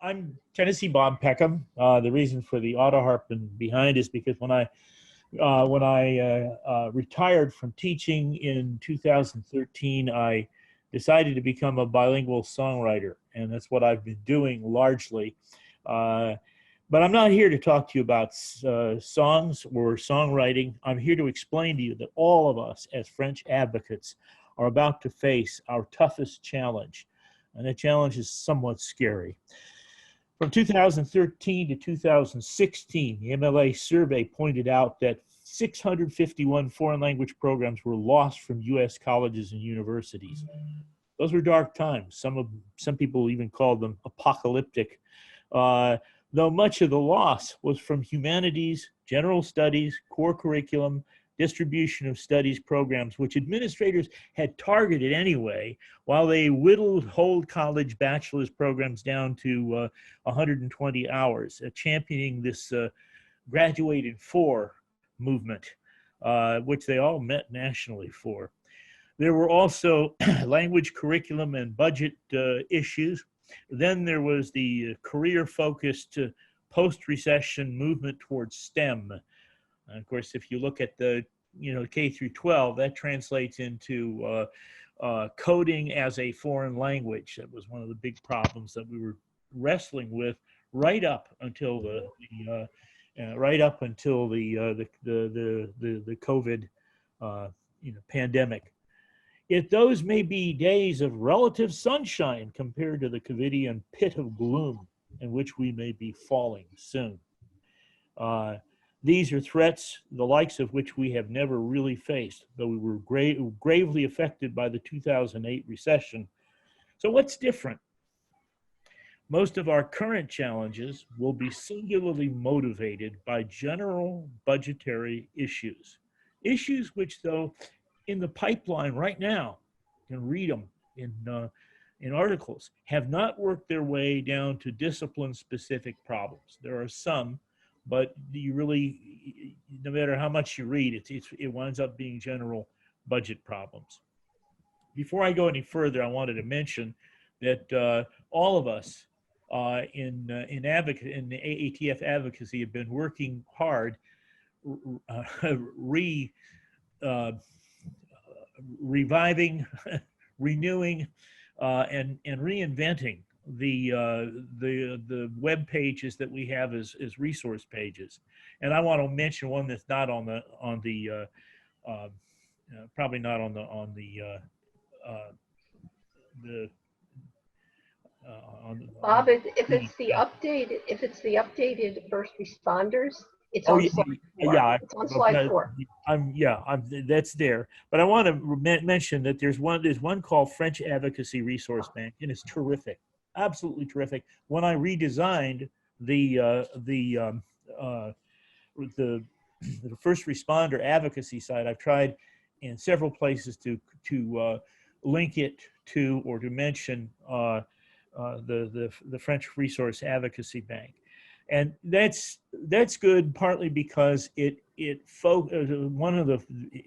I'm Tennessee Bob Peckham. The reason for the auto harping behind is because when I retired from teaching in 2013, I decided to become a bilingual songwriter, and that's what I've been doing largely. But I'm not here to talk to you about songs or songwriting. I'm here to explain to you that all of us as French advocates are about to face our toughest challenge, and that challenge is somewhat scary. From 2013 to 2016, the MLA survey pointed out that 651 foreign language programs were lost from U.S. colleges and universities. Those were dark times. Some people even called them apocalyptic. Though much of the loss was from humanities, general studies, core curriculum, distribution of studies programs, which administrators had targeted anyway, while they whittled whole college bachelor's programs down to 120 hours, championing this graduate in 4 movement, which they all met nationally for. There were also language curriculum and budget issues. Then there was the career-focused post-recession movement towards STEM. And of course, if you look at the K through 12, that translates into coding as a foreign language. That was one of the big problems that we were wrestling with right up until the COVID pandemic. Yet those may be days of relative sunshine compared to the Covidian pit of gloom in which we may be falling soon. These are threats, the likes of which we have never really faced, though we were gravely affected by the 2008 recession. So what's different? Most of our current challenges will be singularly motivated by general budgetary issues. Issues which, though, in the pipeline right now, you can read them in articles, have not worked their way down to discipline-specific problems. There are some, but you really, no matter how much you read, it winds up being general budget problems. Before I go any further, I wanted to mention that all of us in the AATF advocacy have been working hard, reviving, renewing, and reinventing the web pages that we have as resource pages. And I want to mention one that's not on the probably not on Bob, if it's the updated first responders, it's on slide 4. Yeah, it's on slide 4. That's there. But I want to mention that there's one called French Advocacy Resource Bank, and it's terrific, absolutely terrific. When I redesigned the first responder advocacy site, I've tried in several places to link it to or to mention the French Resource Advocacy Bank. And that's good, partly because one of the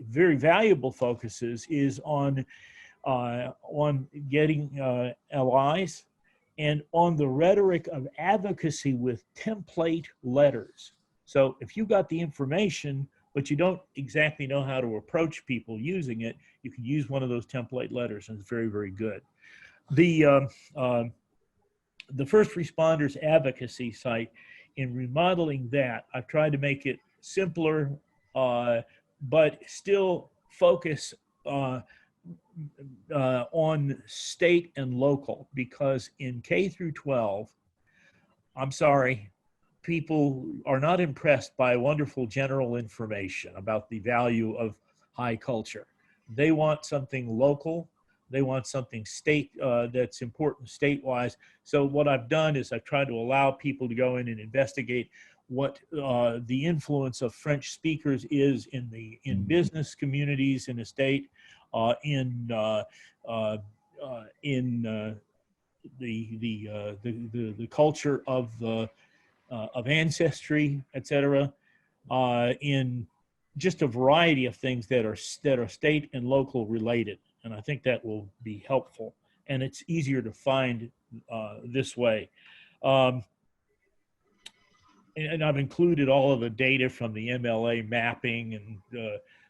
very valuable focuses is on getting allies and on the rhetoric of advocacy with template letters. So if you got the information, but you don't exactly know how to approach people using it, you can use one of those template letters, and it's very, very good. The First Responders Advocacy site, in remodeling that, I've tried to make it simpler, but still focus on state and local, because in K through 12, I'm sorry, people are not impressed by wonderful general information about the value of high culture. They want something local. They want something that's important statewide. So what I've done is I've tried to allow people to go in and investigate what the influence of French speakers is in business communities in the state, in the culture of ancestry, etc., in just a variety of things that are state and local related. And I think that will be helpful, and it's easier to find this way. Um, and I've included all of the data from the MLA mapping, and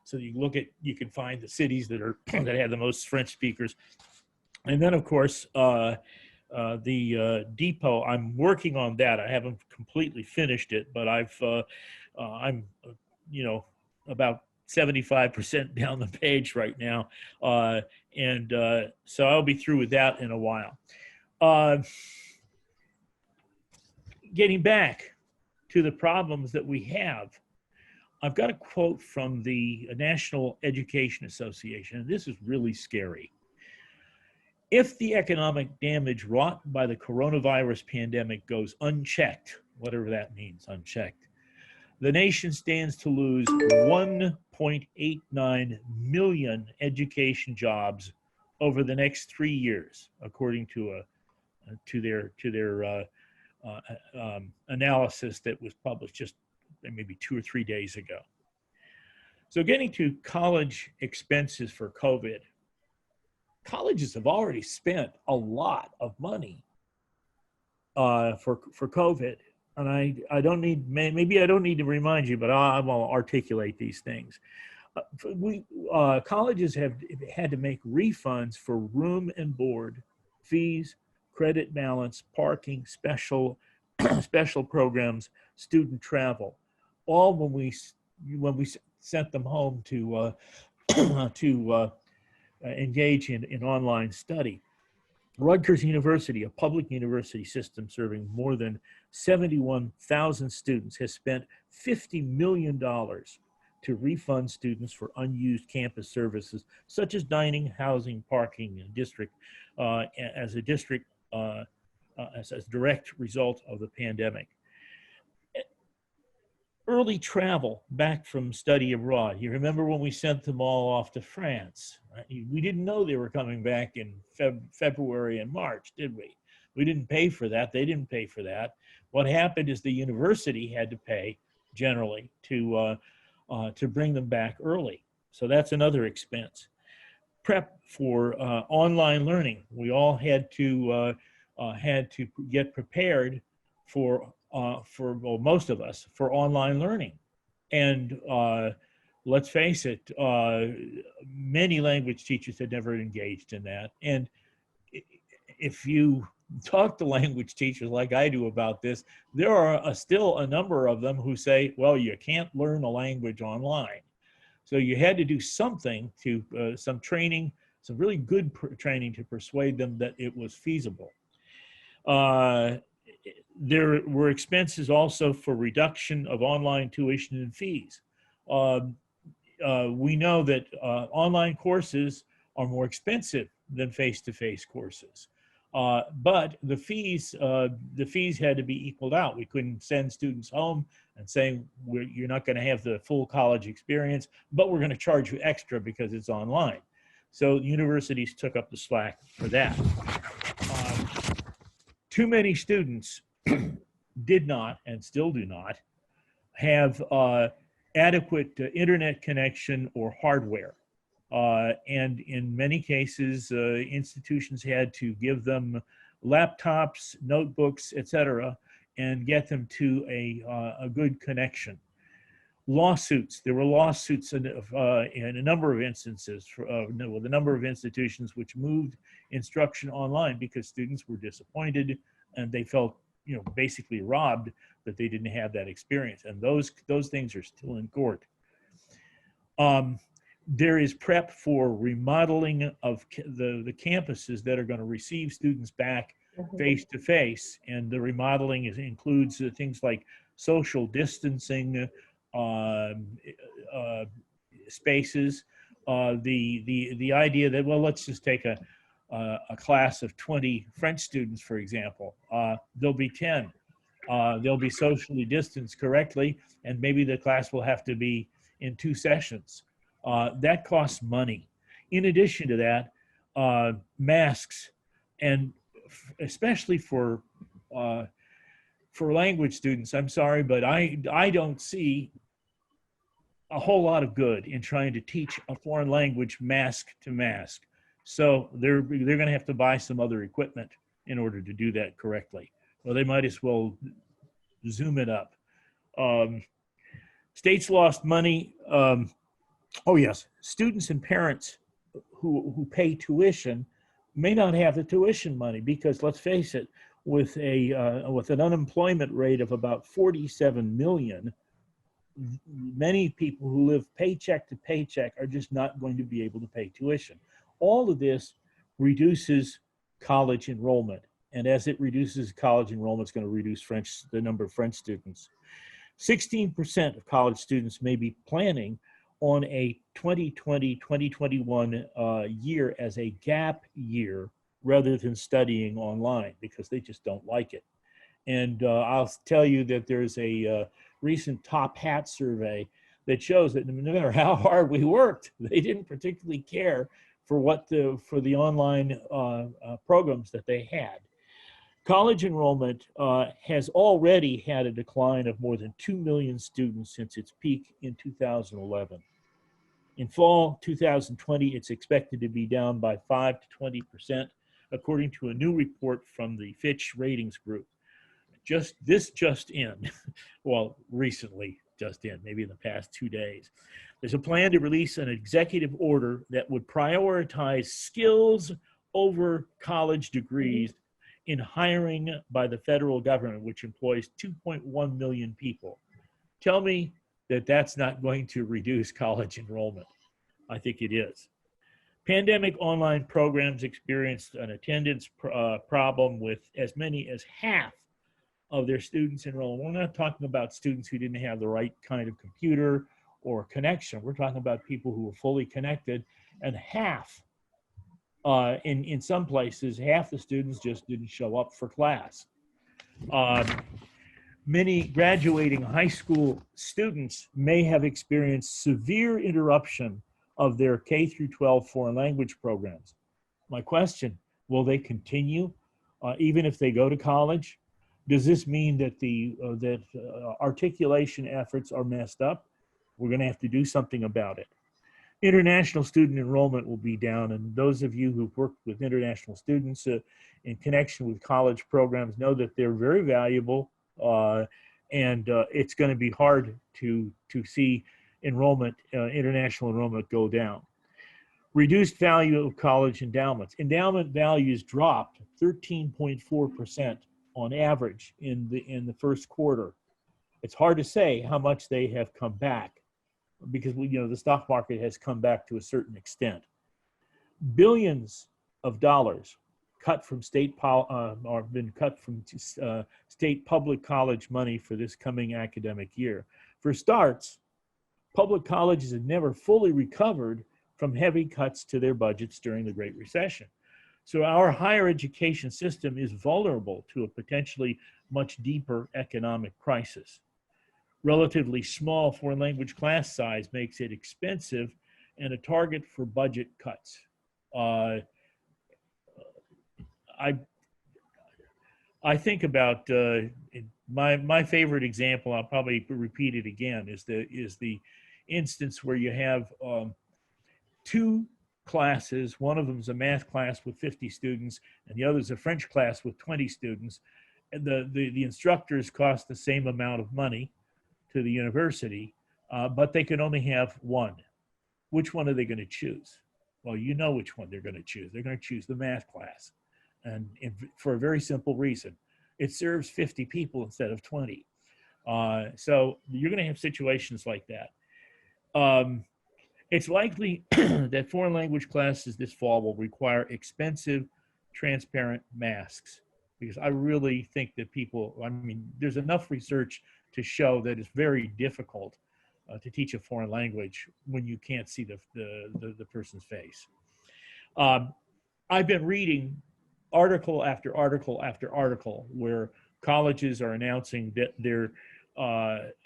so you can find the cities that are that have the most French speakers. And then, of course, the depot. I'm working on that. I haven't completely finished it, but I'm about 75% down the page right now, and so I'll be through with that in a while. Getting back to the problems that we have, I've got a quote from the National Education Association, and this is really scary. If the economic damage wrought by the coronavirus pandemic goes unchecked, whatever that means, unchecked, the nation stands to lose 1.89 million education jobs over the next 3 years, according to their analysis that was published just maybe 2 or 3 days ago. So getting to college expenses for COVID, colleges have already spent a lot of money for COVID. And I don't need, maybe I don't need to remind you, but I will articulate these things. Colleges have had to make refunds for room and board, fees, credit balance, parking, special programs, student travel, all when we sent them home to engage in online study. Rutgers University, a public university system serving more than 71,000 students, has spent $50 million to refund students for unused campus services such as dining, housing, parking, and as a direct result of the pandemic. Early travel back from study abroad. You remember when we sent them all off to France? Right? We didn't know they were coming back in February and March, did we? We didn't pay for that. They didn't pay for that. What happened is the university had to pay generally to bring them back early. So that's another expense. Prep for online learning. We all had to get prepared for most of us, for online learning. And let's face it, many language teachers had never engaged in that. And if you talk to language teachers like I do about this, there are still a number of them who say, well, you can't learn a language online. So you had to do something some training, some really good training to persuade them that it was feasible. There were expenses also for reduction of online tuition and fees. We know that online courses are more expensive than face-to-face courses, but the fees had to be equaled out. We couldn't send students home and say, you're not going to have the full college experience, but we're going to charge you extra because it's online. So universities took up the slack for that. Too many students did not, and still do not, have adequate internet connection or hardware. And in many cases, institutions had to give them laptops, notebooks, etc., and get them to a good connection. Lawsuits. There were lawsuits in a number of instances with a number of institutions which moved instruction online because students were disappointed and they felt basically robbed that they didn't have that experience. And those things are still in court. There is prep for remodeling of the campuses that are going to receive students back face to face. And the remodeling includes things like social distancing, spaces, the idea that, well, let's just take a class of 20 French students, for example. There'll be 10. They'll be socially distanced correctly, and maybe the class will have to be in 2 sessions. That costs money. In addition to that, masks, and especially for language students, I'm sorry, but I don't see a whole lot of good in trying to teach a foreign language mask to mask. So they're going to have to buy some other equipment in order to do that correctly. Well, they might as well zoom it up. Um, States lost money. Oh yes, students and parents who pay tuition may not have the tuition money because let's face it, with an unemployment rate of about 47 million, many people who live paycheck to paycheck are just not going to be able to pay tuition. All of this reduces college enrollment, and as it reduces college enrollment, it's going to reduce the number of French students. 16% of college students may be planning on a 2020-2021 year as a gap year rather than studying online because they just don't like it. And I'll tell you that there's a recent Top Hat survey that shows that no matter how hard we worked, they didn't particularly care for the online programs that they had. College enrollment has already had a decline of more than 2 million students since its peak in 2011. In fall 2020, it's expected to be down by 5 to 20%, according to a new report from the Fitch Ratings Group. Just in, well, recently just in, maybe in the past 2 days. There's a plan to release an executive order that would prioritize skills over college degrees in hiring by the federal government, which employs 2.1 million people. Tell me that that's not going to reduce college enrollment. I think it is. Pandemic online programs experienced an attendance problem with as many as half of their students enrolled. We're not talking about students who didn't have the right kind of computer or connection. We're talking about people who were fully connected, and half, in some places, half the students just didn't show up for class. Many graduating high school students may have experienced severe interruption of their K through 12 foreign language programs. My question, will they continue even if they go to college? Does this mean that articulation efforts are messed up? We're going to have to do something about it. International student enrollment will be down, and those of you who've worked with international students in connection with college programs know that they're very valuable, and it's going to be hard to see enrollment, international enrollment go down. Reduced value of college endowments. Endowment values dropped 13.4% on average in the first quarter. It's hard to say how much they have come back because the stock market has come back to a certain extent. Billions of dollars cut from state state public college money for this coming academic year. For starts, public colleges have never fully recovered from heavy cuts to their budgets during the Great Recession. So our higher education system is vulnerable to a potentially much deeper economic crisis. Relatively small foreign language class size makes it expensive and a target for budget cuts. I think about my favorite example. I'll probably repeat it again. Is the instance where you have two classes. One of them is a math class with 50 students, and the other is a French class with 20 students. And the instructors cost the same amount of money to the university, but they can only have one. Which one are they going to choose? Well, you know which one they're going to choose. They're going to choose the math class, and for a very simple reason. It serves 50 people instead of 20. So you're going to have situations like that. It's likely that foreign language classes this fall will require expensive, transparent masks, because I really think that there's enough research to show that it's very difficult to teach a foreign language when you can't see the person's face. I've been reading article after article after article where colleges are announcing that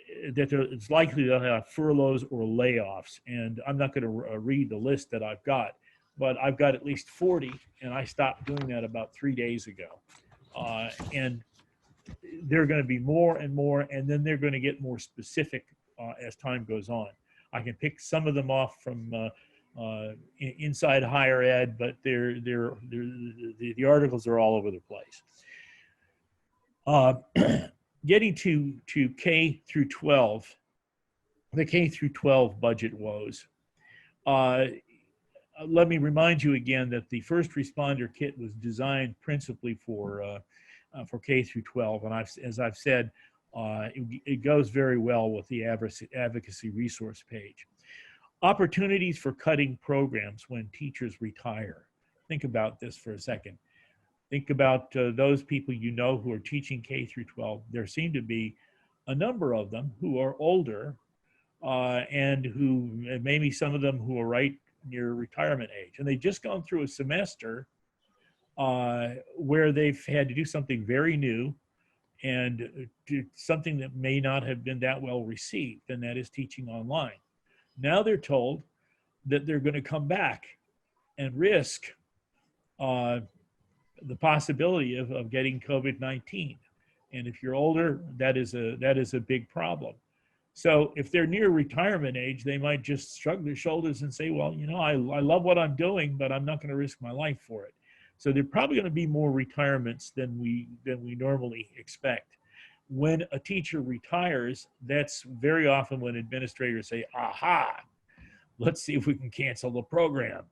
it's likely they'll have furloughs or layoffs. And I'm not going to read the list that I've got, but I've got at least 40, and I stopped doing that about 3 days ago. And there are going to be more and more, and then they're going to get more specific as time goes on. I can pick some of them off from inside higher ed, but the articles are all over the place. Uh, getting to K through 12, the K through 12 budget woes. Let me remind you again that the first responder kit was designed principally for K through 12, and as I've said, it goes very well with the advocacy resource page. Opportunities for cutting programs when teachers retire. Think about this for a second. Think about those people you know who are teaching K through 12. There seem to be a number of them who are older and who maybe some of them who are right near retirement age. And they've just gone through a semester where they've had to do something very new and do something that may not have been that well received, and that is teaching online. Now they're told that they're going to come back and risk the possibility of getting COVID-19. And if you're older, that is a big problem. So if they're near retirement age, they might just shrug their shoulders and say, well, you know, I love what I'm doing, but I'm not going to risk my life for it. So there are probably going to be more retirements than we normally expect. When a teacher retires, that's very often when administrators say, aha, let's see if we can cancel the program.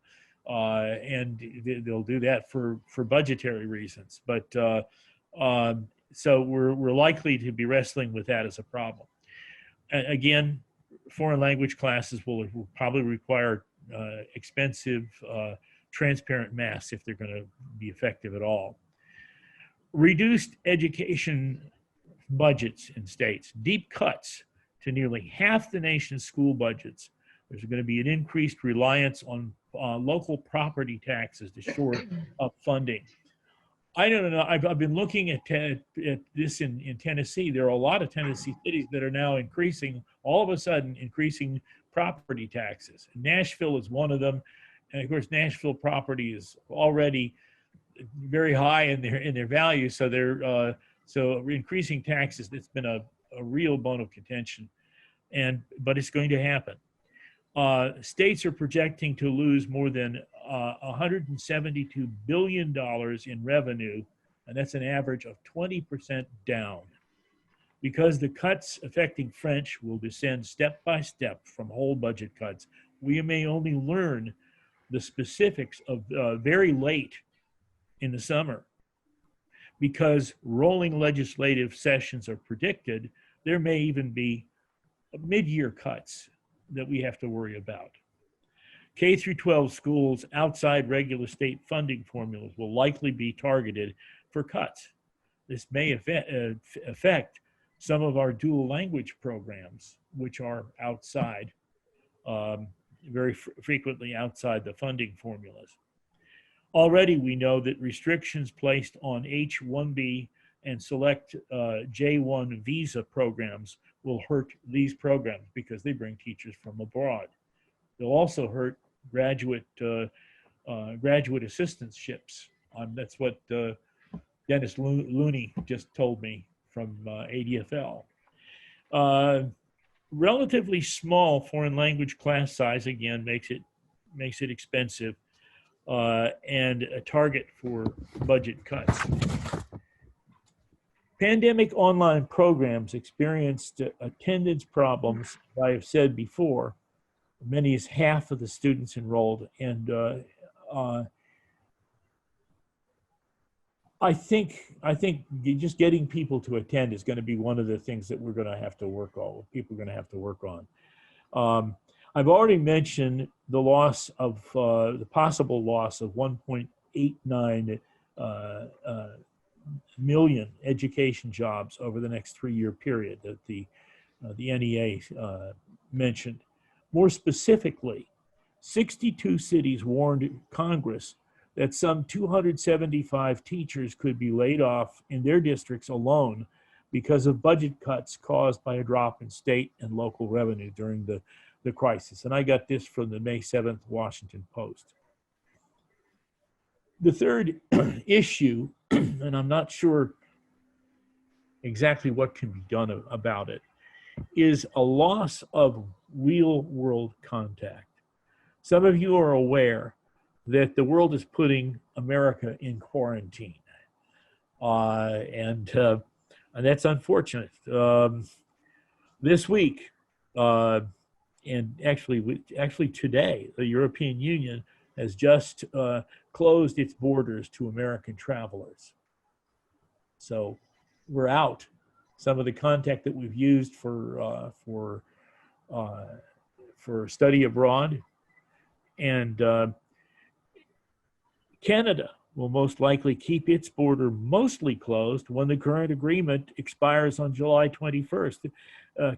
And they'll do that for budgetary reasons. But so we're likely to be wrestling with that as a problem. Again, foreign language classes will probably require expensive, transparent masks if they're going to be effective at all. Reduced education budgets in states, deep cuts to nearly half the nation's school budgets. There's going to be an increased reliance on local property taxes to shore up funding. I don't know. I've been looking at this in Tennessee. There are a lot of Tennessee cities that are now all of a sudden increasing property taxes. Nashville is one of them. And of course, Nashville property is already very high in their value. So so increasing taxes, it's been a real bone of contention. But it's going to happen. States are projecting to lose more than $172 billion in revenue, and that's an average of 20% down. Because the cuts affecting French will descend step by step from whole budget cuts, we may only learn the specifics of very late in the summer. Because rolling legislative sessions are predicted, there may even be mid-year cuts that we have to worry about. K through 12 schools outside regular state funding formulas will likely be targeted for cuts. This may affect some of our dual language programs, which are outside, very frequently outside the funding formulas. Already we know that restrictions placed on H-1B and select J-1 visa programs will hurt these programs because they bring teachers from abroad. They'll also hurt graduate assistantships. That's what Dennis Looney just told me from ADFL. Relatively small foreign language class size again makes it expensive and a target for budget cuts. Pandemic online programs experienced attendance problems, as I have said before, many as half of the students enrolled. And I think just getting people to attend is going to be one of the things that we're going to have to work on, people are going to have to work on. I've already mentioned the loss of, the possible loss of 1.89 million education jobs over the next 3-year period that the NEA mentioned. More specifically, 62 cities warned Congress that some 275 teachers could be laid off in their districts alone because of budget cuts caused by a drop in state and local revenue during the crisis. And I got this from the May 7th Washington Post. The third issue, and I'm not sure exactly what can be done about it, is a loss of real world contact. Some of you are aware that the world is putting America in quarantine. And that's unfortunate. This week, and actually today, the European Union has just closed its borders to American travelers. So we're out. Some of the contact that we've used for study abroad, and Canada will most likely keep its border mostly closed when the current agreement expires on July 21st.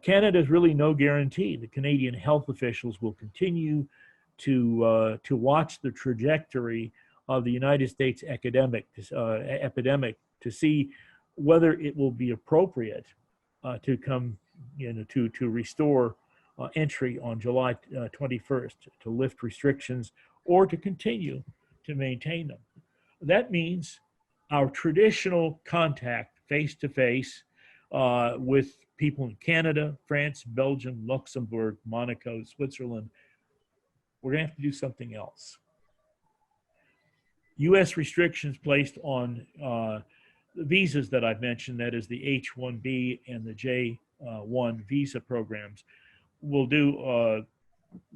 Canada is really no guarantee. The Canadian health officials will continue to watch the trajectory of the United States epidemic to see whether it will be appropriate to come, to restore entry on July 21st, to lift restrictions, or to continue to maintain them. That means our traditional contact face-to-face with people in Canada, France, Belgium, Luxembourg, Monaco, Switzerland, we're going to have to do something else. U.S. restrictions placed on the visas that I've mentioned, that is the H-1B and the J-1 visa programs, will do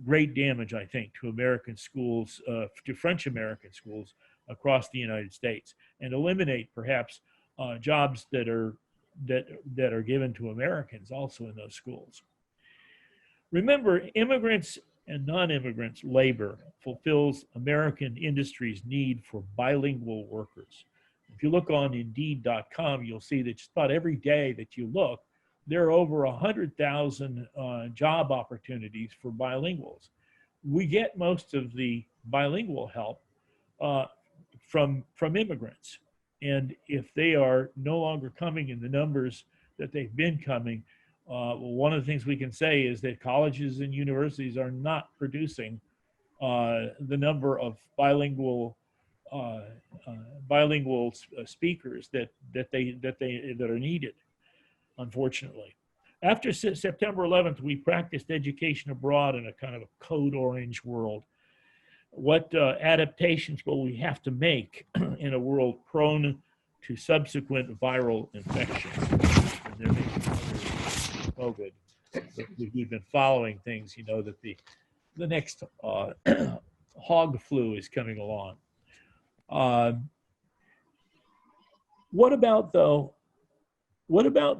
great damage, I think, to American schools, to French American schools across the United States, and eliminate perhaps jobs that are given to Americans also in those schools. Remember, immigrants and non-immigrants labor fulfills American industry's need for bilingual workers. If you look on Indeed.com, you'll see that just about every day that you look, there are over 100,000 job opportunities for bilinguals. We get most of the bilingual help from immigrants. And if they are no longer coming in the numbers that they've been coming, one of the things we can say is that colleges and universities are not producing the number of bilingual speakers that are needed, unfortunately. After September 11th, we practiced education abroad in a kind of a code orange world. What adaptations will we have to make in a world prone to subsequent viral infections? And there may be COVID. If we've been following things, you know that the next hog flu is coming along. What about the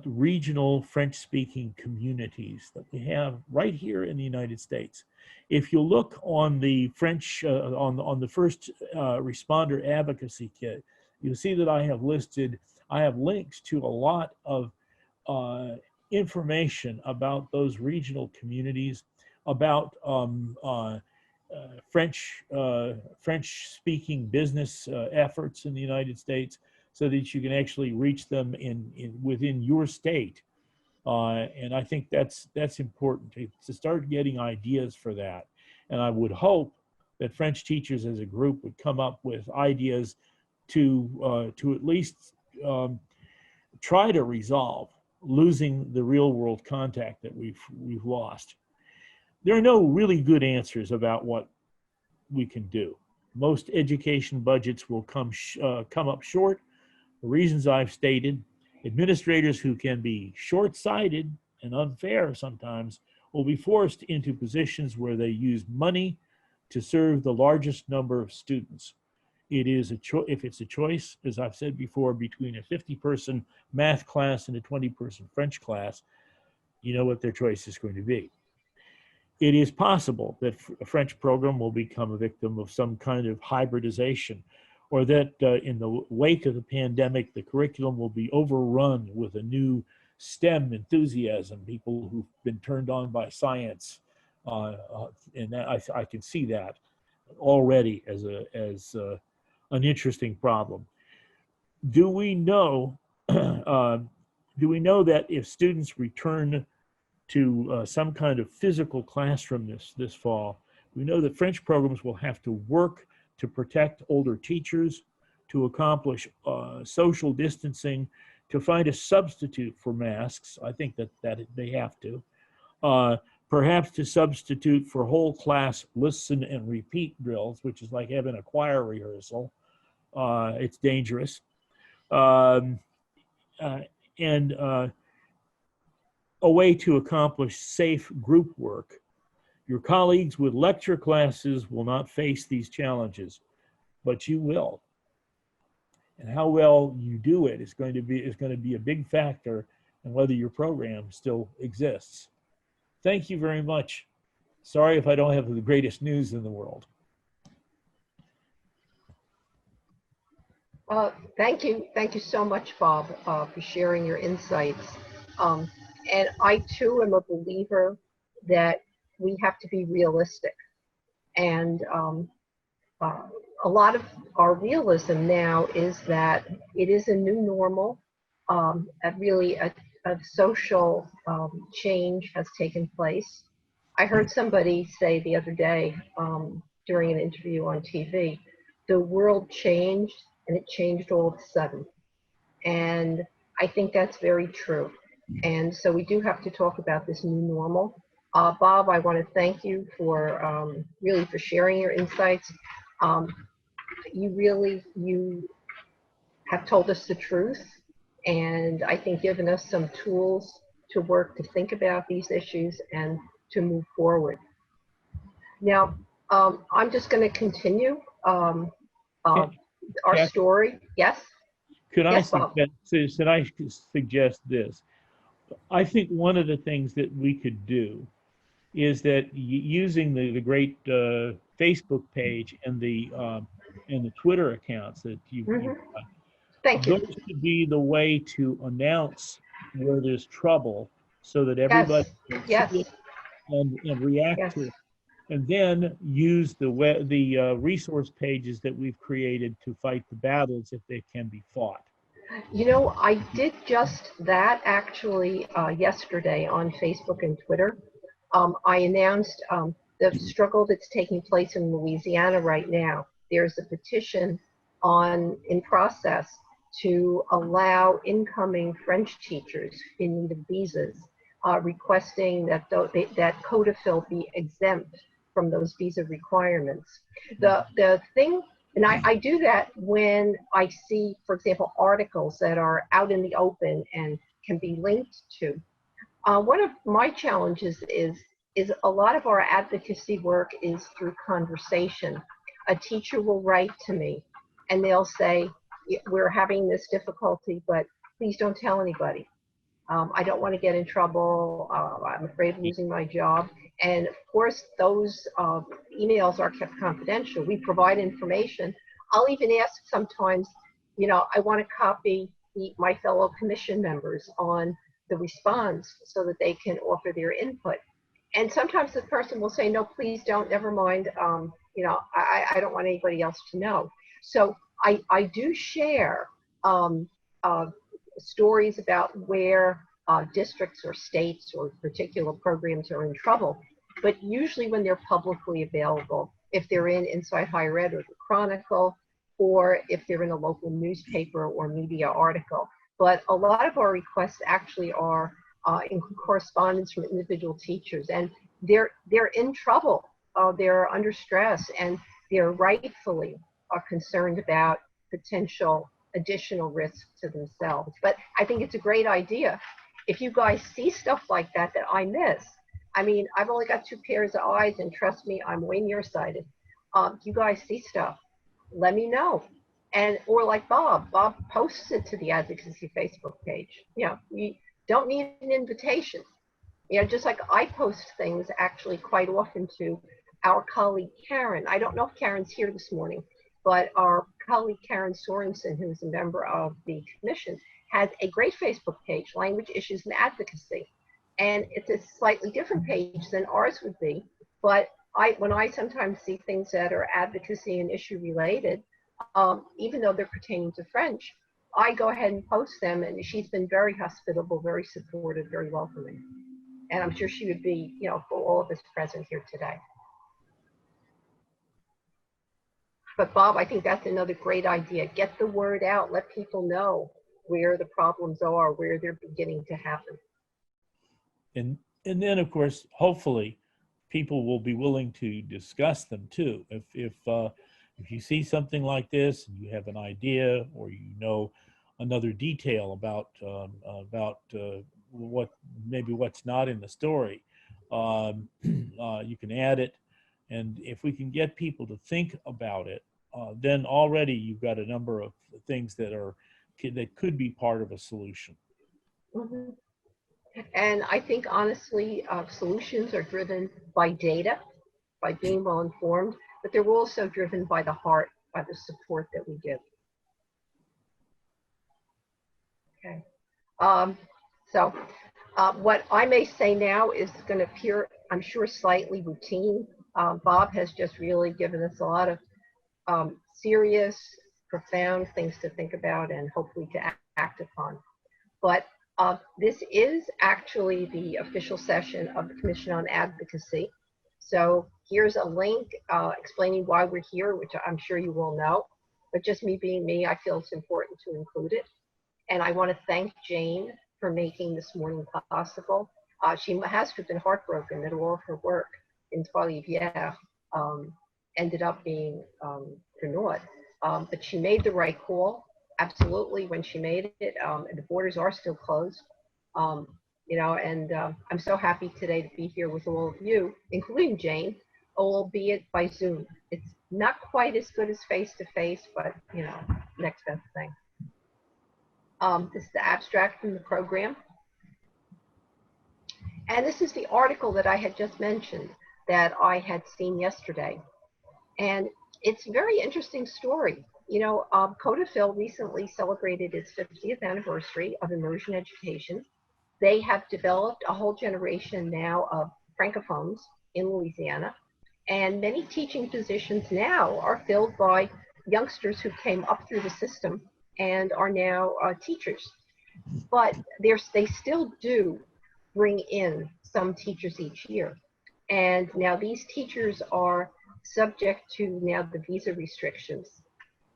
regional French-speaking communities that we have right here in the United States? If you look on the French, on the first responder advocacy kit, you'll see that I have links to a lot of information about those regional communities, about French-speaking business efforts in the United States, so that you can actually reach them within your state. And I think that's important to start getting ideas for that. And I would hope that French teachers as a group would come up with ideas to at least try to resolve losing the real world contact that we've lost. There are no really good answers about what we can do. Most education budgets will come up short. The reasons I've stated. Administrators who can be short-sighted and unfair sometimes will be forced into positions where they use money to serve the largest number of students. It is if it's a choice, as I've said before, between a 50-person math class and a 20-person French class, you know what their choice is going to be. It is possible that a French program will become a victim of some kind of hybridization, or that in the wake of the pandemic, the curriculum will be overrun with a new STEM enthusiasm, people who've been turned on by science. And I can see that already as an interesting problem. Do we know that if students return to some kind of physical classroom this fall, we know that French programs will have to work to protect older teachers, to accomplish social distancing, to find a substitute for masks. I think that they have to. Perhaps to substitute for whole class listen and repeat drills, which is like having a choir rehearsal. It's dangerous. and a way to accomplish safe group work. Your colleagues with lecture classes will not face these challenges, but you will. And how well you do it is going to be a big factor in whether your program still exists. Thank you very much. Sorry if I don't have the greatest news in the world. Thank you so much, Bob, for sharing your insights. And I too am a believer that we have to be realistic. And a lot of our realism now is that it is a new normal. A social change has taken place. I heard somebody say the other day during an interview on TV, the world changed and it changed all of a sudden. And I think that's very true. And so we do have to talk about this new normal. Bob, I want to thank you for really for sharing your insights. You have told us the truth, and I think given us some tools to work to think about these issues and to move forward. Now, I'm just going to continue our story. Yes? Could yes, I suggest this? I think one of the things that we could do is that using the great Facebook page and the Twitter accounts that you've Thank you. those should be the way to announce where there's trouble so that everybody can see it and react to it. And then use the resource pages that we've created to fight the battles if they can be fought. You know, I did just that actually yesterday on Facebook and Twitter. I announced the struggle that's taking place in Louisiana right now. There's a petition in process to allow incoming French teachers in need of visas, requesting that that codafil be exempt from those visa requirements. The thing, and I do that when I see, for example, articles that are out in the open and can be linked to. One of my challenges is a lot of our advocacy work is through conversation. A teacher will write to me and they'll say, we're having this difficulty, but please don't tell anybody. I don't want to get in trouble. I'm afraid of losing my job. And of course, those emails are kept confidential. We provide information. I'll even ask sometimes, you know, I want to copy my fellow commission members on the response so that they can offer their input. And sometimes the person will say, no, please don't, never mind. You know, I don't want anybody else to know. So I do share stories about where districts or states or particular programs are in trouble, but usually when they're publicly available, if they're in Inside Higher Ed or the Chronicle, or if they're in a local newspaper or media article. But a lot of our requests actually are in correspondence from individual teachers, and they're in trouble. They're under stress, and they're rightfully concerned about potential additional risk to themselves. But I think it's a great idea. If you guys see stuff like that I miss, I mean, I've only got 2 pairs of eyes, and trust me, I'm way nearsighted. You guys see stuff, let me know. And or like Bob posts it to the Advocacy Facebook page. You know, you don't need an invitation. You know, just like I post things actually quite often to our colleague Karen. I don't know if Karen's here this morning, but our colleague Karen Sorensen, who's a member of the commission, has a great Facebook page, Language Issues and Advocacy. And it's a slightly different page than ours would be. But when I sometimes see things that are advocacy and issue related, even though they're pertaining to French, I go ahead and post them, and she's been very hospitable, very supportive, very welcoming. And I'm sure she would be, you know, for all of us present here today. But Bob, I think that's another great idea. Get the word out, let people know where the problems are, where they're beginning to happen. And then, of course, hopefully, people will be willing to discuss them too. If you see something like this and you have an idea, or you know another detail about what's not in the story, you can add it. And if we can get people to think about it, then already you've got a number of things that could be part of a solution. Mhm. And I think honestly, solutions are driven by data, by being well informed, but they're also driven by the heart, by the support that we give. Okay. So what I may say now is going to appear, I'm sure, slightly routine. Bob has just really given us a lot of serious, profound things to think about and hopefully to act upon. But this is actually the official session of the Commission on Advocacy. So here's a link explaining why we're here, which I'm sure you all know. But just me being me, I feel it's important to include it. And I want to thank Jane for making this morning possible. She has been heartbroken that all of her work in Trois-Rivières ended up being for naught. But she made the right call, absolutely, when she made it. The borders are still closed, and I'm so happy today to be here with all of you, including Jane, albeit by Zoom. It's not quite as good as face-to-face, but, next best thing. This is the abstract from the program. And this is the article that I had just mentioned that I had seen yesterday. And it's a very interesting story. Codafil recently celebrated its 50th anniversary of immersion education. They have developed a whole generation now of francophones in Louisiana. And many teaching positions now are filled by youngsters who came up through the system and are now teachers. But they still do bring in some teachers each year. And now these teachers are subject to now the visa restrictions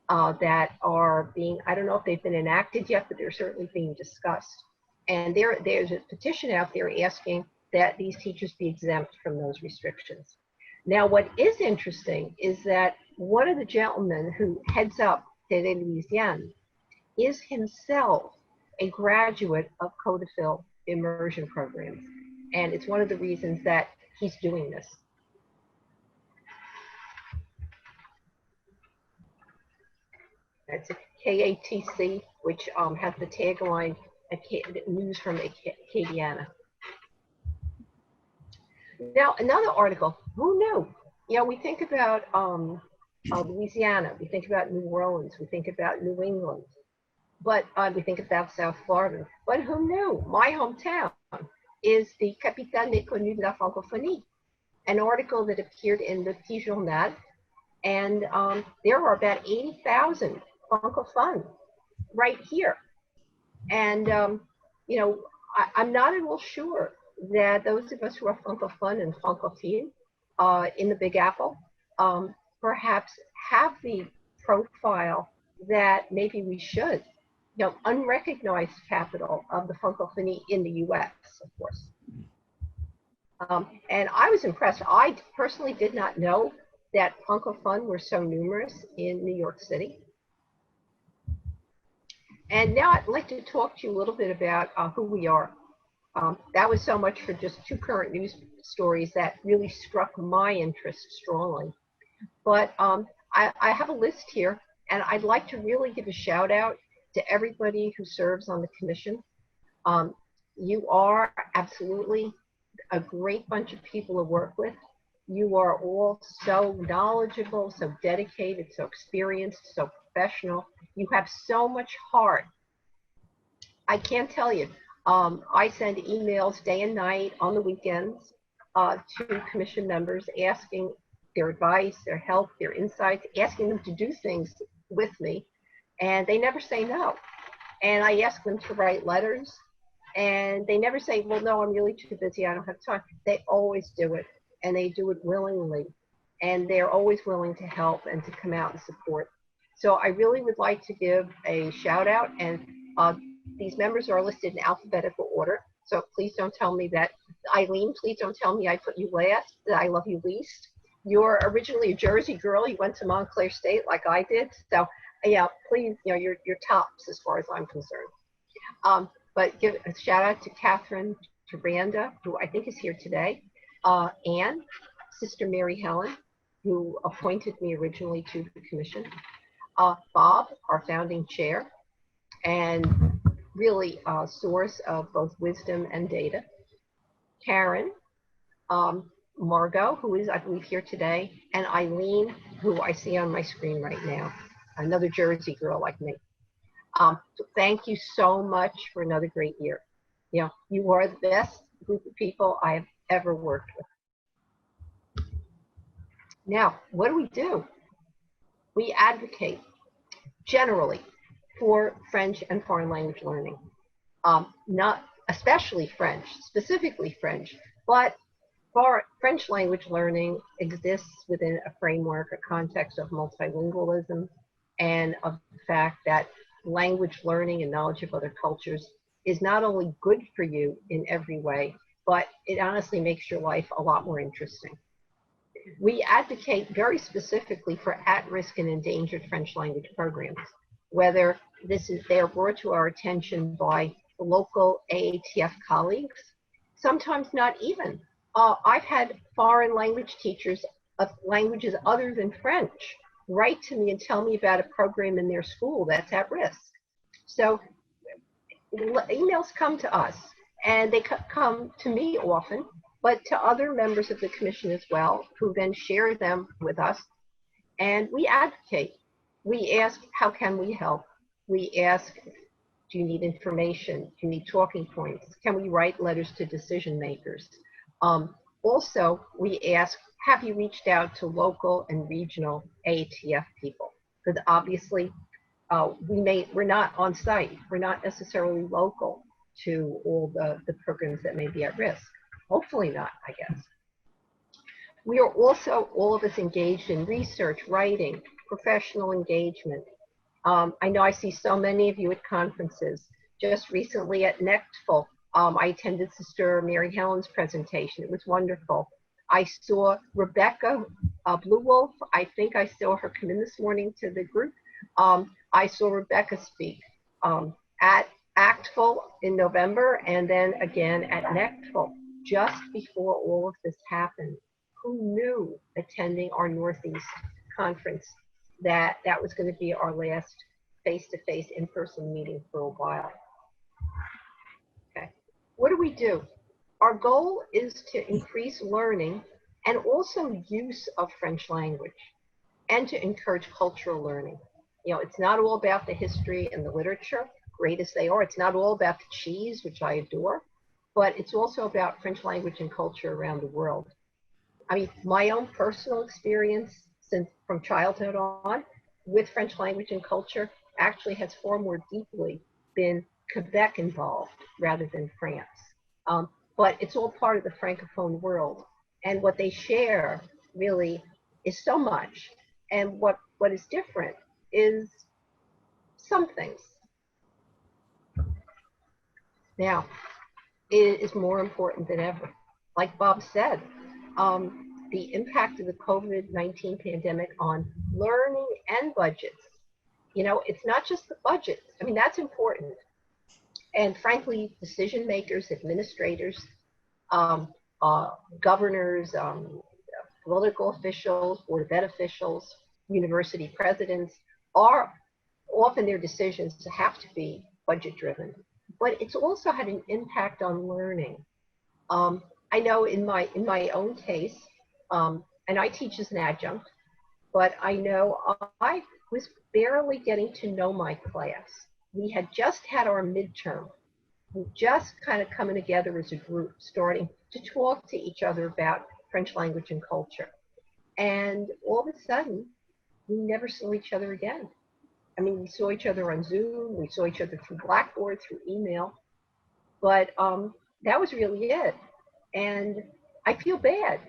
that are being, I don't know if they've been enacted yet, but they're certainly being discussed. And there's a petition out there asking that these teachers be exempt from those restrictions. Now, what is interesting is that one of the gentlemen who heads up Louisiana is himself a graduate of Codafil immersion programs. And it's one of the reasons that he's doing this. It's a KATC, which has the tagline, News from Acadiana. Now, another article, who knew? We think about Louisiana, we think about New Orleans, we think about New England, but we think about South Florida. But who knew? My hometown is the Capitale Méconnue de la Francophonie, an article that appeared in the Petit Journal, and there are about 80,000 francophones right here. And, I'm not at all sure that those of us who are francophone and francophile in the Big Apple perhaps have the profile that maybe we should. Unrecognized capital of the francophonie in the US, of course. And I was impressed. I personally did not know that francophones were so numerous in New York City. And now I'd like to talk to you a little bit about who we are. That was so much for just two current news stories that really struck my interest strongly. But I have a list here, and I'd like to really give a shout out to everybody who serves on the commission. You are absolutely a great bunch of people to work with. You are all so knowledgeable, so dedicated, so experienced, so professional. You have so much heart. I can't tell you. I send emails day and night on the weekends to commission members asking their advice, their help, their insights, asking them to do things with me, and they never say no. And I ask them to write letters, and they never say, well, no, I'm really too busy, I don't have time. They always do it, and they do it willingly, and they're always willing to help and to come out and support. So I really would like to give a shout out, and these members are listed in alphabetical order. So please don't tell me that, Eileen, please don't tell me I put you last, that I love you least. You're originally a Jersey girl. You went to Montclair State like I did. So Yeah, please, you're tops as far as I'm concerned. But give a shout out to Catherine Taranda, who I think is here today, Anne, Sister Mary Helen, who appointed me originally to the commission, Bob, our founding chair, and really a source of both wisdom and data, Karen, Margot, who is, I believe, here today, and Eileen, who I see on my screen right now, another Jersey girl like me. So thank you so much for another great year. You are the best group of people I have ever worked with. Now, what do? We advocate generally for French and foreign language learning, not especially French, specifically French, but French language learning exists within a framework, a context of multilingualism, and of the fact that language learning and knowledge of other cultures is not only good for you in every way, but it honestly makes your life a lot more interesting. We advocate very specifically for at-risk and endangered French language programs, whether they are brought to our attention by local AATF colleagues, sometimes not even. I've had foreign language teachers of languages other than French write to me and tell me about a program in their school that's at risk. So emails come to us, and they come to me often, but to other members of the commission as well, who then share them with us. And we advocate. We ask, how can we help? We ask, do you need information? Do you need talking points? Can we write letters to decision makers? Also, we ask, have you reached out to local and regional AATF people? Because obviously, we're not on site. We're not necessarily local to all the programs that may be at risk. Hopefully not, I guess. We are also, all of us, engaged in research, writing, professional engagement. I know I see so many of you at conferences. Just recently at NECTFL, I attended Sister Mary Helen's presentation. It was wonderful. I saw Rebecca Blue Wolf. I think I saw her come in this morning to the group. I saw Rebecca speak at ACTFL in November, and then again at NECTFL just before all of this happened. Who knew, attending our Northeast conference, that was going to be our last face-to-face in-person meeting for a while? Okay, what do? Our goal is to increase learning and also use of French language, and to encourage cultural learning. It's not all about the history and the literature, great as they are. It's not all about the cheese, which I adore, but it's also about French language and culture around the world. I mean, my own personal experience from childhood on with French language and culture actually has far more deeply been Quebec involved rather than France. But it's all part of the Francophone world. And what they share really is so much. And what is different is some things. Now, it is more important than ever. Like Bob said, the impact of the COVID-19 pandemic on learning and budgets. It's not just the budget. I mean, that's important. And frankly, decision makers, administrators, governors, political officials, board of ed officials, university presidents, are often their decisions have to be budget driven. But it's also had an impact on learning. I know in my own case, and I teach as an adjunct, but I know I was barely getting to know my class. We had just had our midterm. We just kind of coming together as a group, starting to talk to each other about French language and culture. And all of a sudden, we never saw each other again. I mean, we saw each other on Zoom, we saw each other through Blackboard, through email, but that was really it. And I feel bad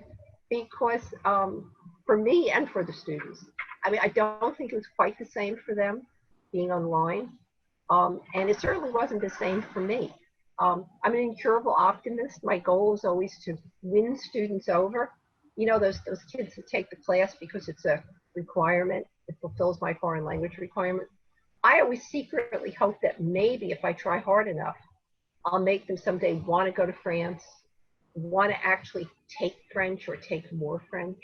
because for me and for the students, I mean, I don't think it was quite the same for them being online. And it certainly wasn't the same for me. I'm an incurable optimist. My goal is always to win students over. Those kids that take the class because it's a requirement, it fulfills my foreign language requirement. I always secretly hope that maybe if I try hard enough, I'll make them someday want to go to France, want to actually take French or take more French.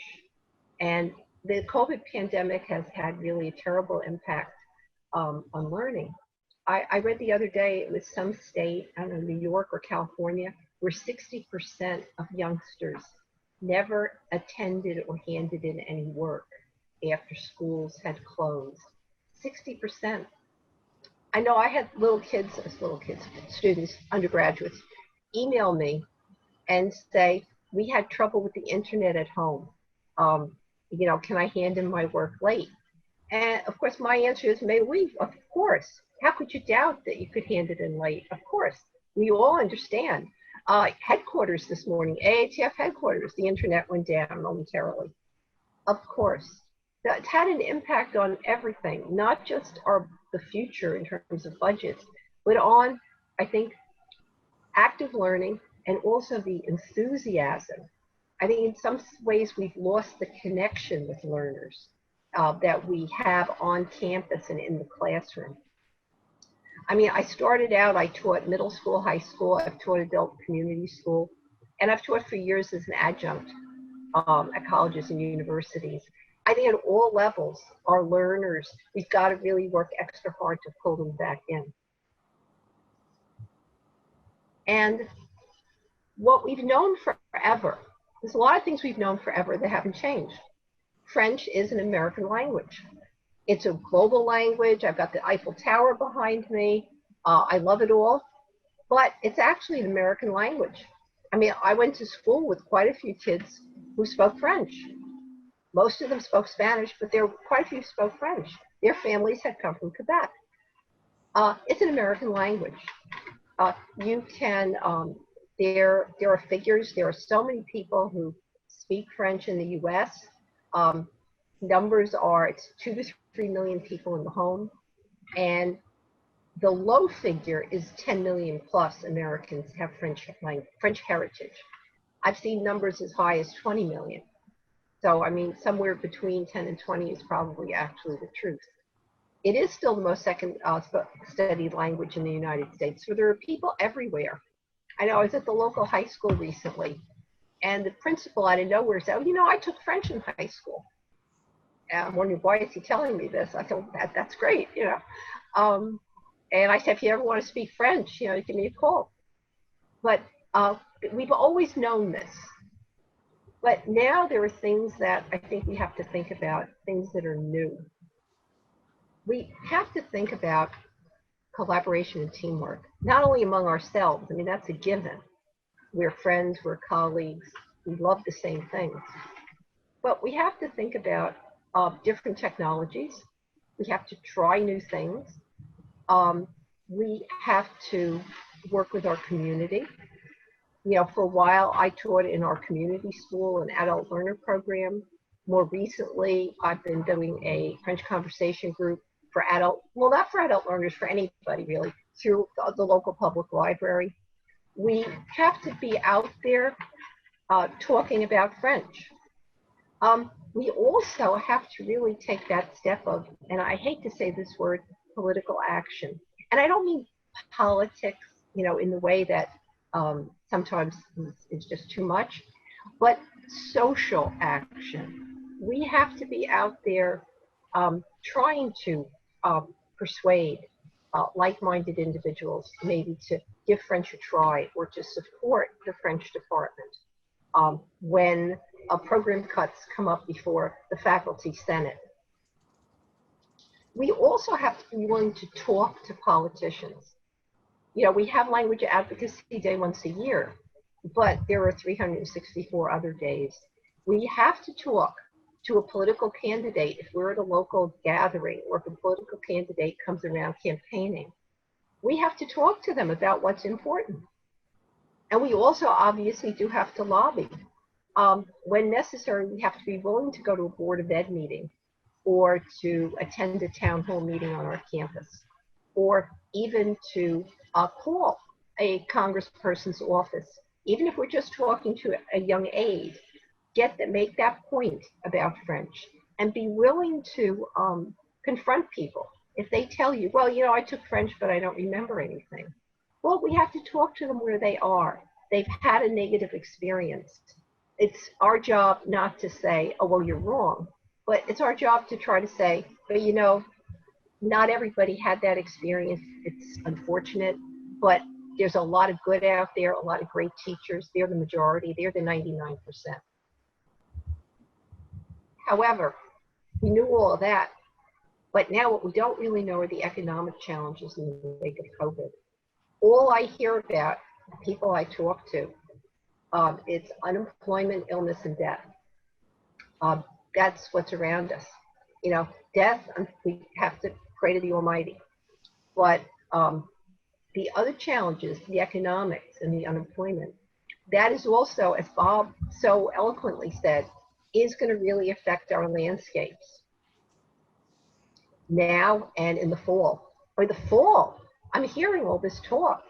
And the COVID pandemic has had really a terrible impact on learning. I read the other day, it was some state, I don't know, New York or California, where 60% of youngsters never attended or handed in any work after schools had closed. 60%. I know I had students, undergraduates, email me and say, we had trouble with the internet at home. Can I hand in my work late? And of course, my answer is, may we? Of course. How could you doubt that you could hand it in late? Of course. We all understand. Headquarters this morning, AATF headquarters, the internet went down momentarily. Of course. It's had an impact on everything, not just the future in terms of budgets, but on, I think, active learning and also the enthusiasm. I think in some ways we've lost the connection with learners that we have on campus and in the classroom. I mean, I started out, I taught middle school, high school, I've taught adult community school, and I've taught for years as an adjunct at colleges and universities. I think at all levels, our learners, we've got to really work extra hard to pull them back in. And what we've known forever, there's a lot of things we've known forever that haven't changed. French is an American language. It's a global language. I've got the Eiffel Tower behind me. I love it all, but it's actually an American language. I mean, I went to school with quite a few kids who spoke French. Most of them spoke Spanish, but there were quite a few who spoke French. Their families had come from Quebec. It's an American language. You can, there are figures, there are so many people who speak French in the US. Numbers are, it's 2 to 3 million people in the home. And the low figure is 10 million plus Americans have French heritage. I've seen numbers as high as 20 million. So, I mean, somewhere between 10 and 20 is probably actually the truth. It is still the most studied language in the United States. So there are people everywhere. I know I was at the local high school recently, and the principal out of nowhere said, oh, I took French in high school. And I'm wondering, why is he telling me this? I thought, that's great, And I said, if you ever want to speak French, give me a call. But we've always known this. But now there are things that I think we have to think about, things that are new. We have to think about collaboration and teamwork, not only among ourselves. I mean, that's a given. We're friends, we're colleagues, we love the same things. But we have to think about different technologies. We have to try new things. We have to work with our community. For a while, I taught in our community school, an adult learner program. More recently, I've been doing a French conversation group for not for adult learners, for anybody really, through the local public library. We have to be out there talking about French. We also have to really take that step of, and I hate to say this word, political action. And I don't mean politics, in the way that sometimes it's just too much, but social action. We have to be out there trying to persuade like-minded individuals maybe to give French a try or to support the French department when program cuts come up before the faculty senate. We also have to be willing to talk to politicians. We have Language Advocacy Day once a year, but there are 364 other days. We have to talk to a political candidate if we're at a local gathering or if a political candidate comes around campaigning. We have to talk to them about what's important. And we also obviously do have to lobby. When necessary, we have to be willing to go to a Board of Ed meeting or to attend a town hall meeting on our campus, or even to call a congressperson's office, even if we're just talking to a young aide, make that point about French and be willing to confront people. If they tell you, well, you know, I took French, but I don't remember anything. Well, we have to talk to them where they are. They've had a negative experience. It's our job not to say, oh, well, you're wrong. But it's our job to try to say, but you know, not everybody had that experience. It's unfortunate, but there's a lot of good out there, a lot of great teachers. They're the majority. They're the 99%. However, we knew all of that. But now what we don't really know are the economic challenges in the wake of COVID. All I hear about, people I talk to, it's unemployment, illness, and death. That's what's around us. You know, death, we have to pray to the Almighty. But the other challenges, the economics and the unemployment, that is also, as Bob so eloquently said, is going to really affect our landscapes now and in the fall. Or the fall, I'm hearing all this talk.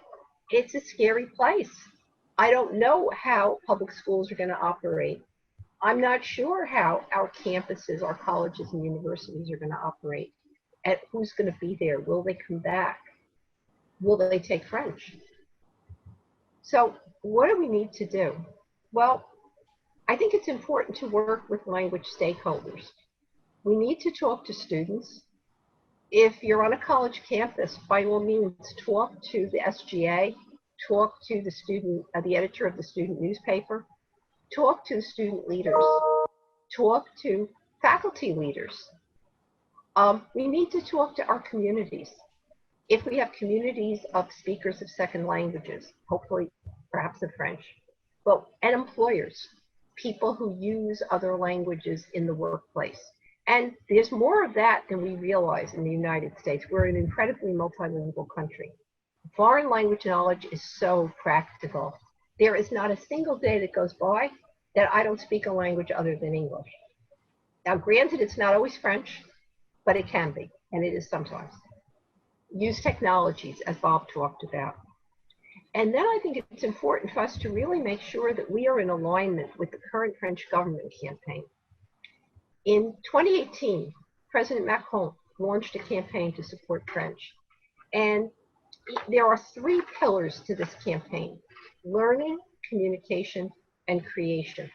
It's a scary place. I don't know how public schools are going to operate. I'm not sure how our campuses, our colleges and universities are going to operate. And who's going to be there? Will they come back? Will they take French? So what do we need to do? Well, I think it's important to work with language stakeholders. We need to talk to students. If you're on a college campus, by all means, talk to the SGA, talk to the student, the editor of the student newspaper, talk to student leaders, talk to faculty leaders. We need to talk to our communities. If we have communities of speakers of second languages, hopefully perhaps of French, and employers, people who use other languages in the workplace. And there's more of that than we realize in the United States. We're an incredibly multilingual country. Foreign language knowledge is so practical. There is not a single day that goes by that I don't speak a language other than English. Now, granted, it's not always French, but it can be, and it is sometimes. Use technologies, as Bob talked about. And then I think it's important for us to really make sure that we are in alignment with the current French government campaign. In 2018, President Macron launched a campaign to support French. And there are 3 pillars to this campaign: learning, communication, and creation.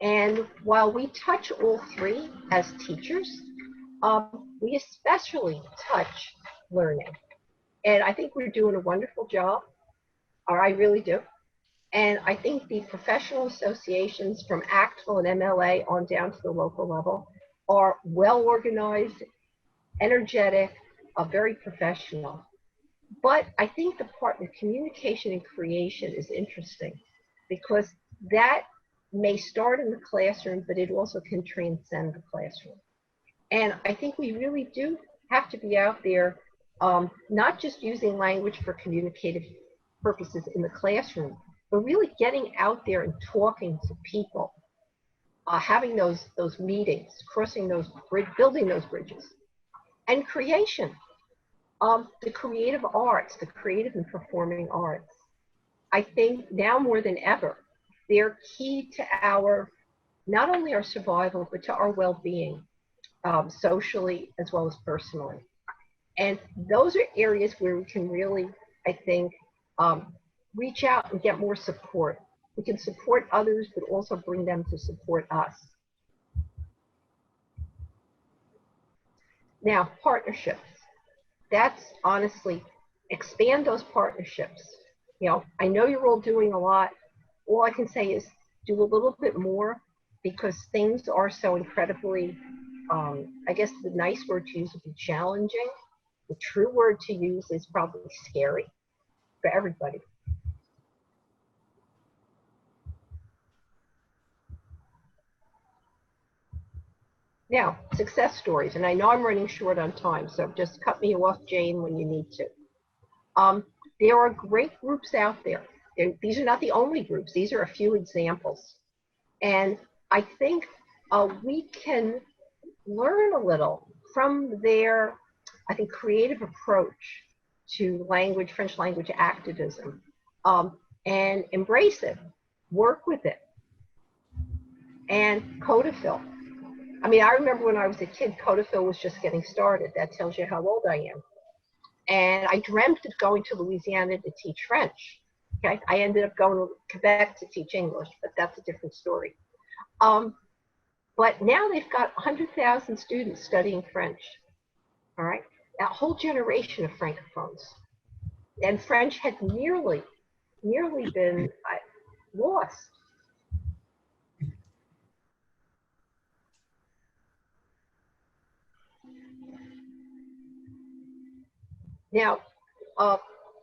And while we touch all 3 as teachers, we especially touch learning. And I think we're doing a wonderful job, or I really do. And I think the professional associations from ACTFL and MLA on down to the local level are well organized, energetic, very professional. But I think the part of communication and creation is interesting, because that may start in the classroom, but it also can transcend the classroom. And I think we really do have to be out there, not just using language for communicative purposes in the classroom, but really getting out there and talking to people, having those meetings, crossing those building those bridges. And creation, the creative arts, the creative and performing arts, I think now more than ever, they're key to our, not only our survival, but to our well-being, socially as well as personally. And those are areas where we can really, I think, reach out and get more support. We can support others, but also bring them to support us. Now, partnerships. That's honestly, expand those partnerships. You know, I know you're all doing a lot. All I can say is do a little bit more, because things are so incredibly, I guess the nice word to use would be challenging. The true word to use is probably scary for everybody. Now, success stories, and I know I'm running short on time, so just cut me off, Jane, when you need to. There are great groups out there. These are not the only groups. These are a few examples. And I think we can learn a little from their, I think, creative approach to language, French language activism, and embrace it, work with it. And Codafil. I mean, I remember when I was a kid, Codafil was just getting started. That tells you how old I am. And I dreamt of going to Louisiana to teach French. Okay, I ended up going to Quebec to teach English, but that's a different story. But now they've got 100,000 students studying French. All right, a whole generation of francophones, and French had nearly been lost. Now,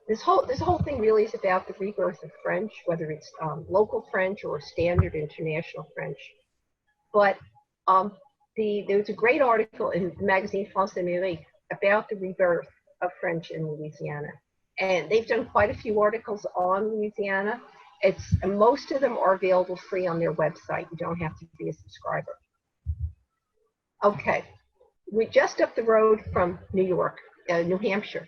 this whole thing really is about the rebirth of French, whether it's local French or standard international French. But there was a great article in the magazine France Amérique about the rebirth of French in Louisiana, and they've done quite a few articles on Louisiana. Most of them are available free on their website. You don't have to be a subscriber. Okay, we're just up the road from New York, New Hampshire.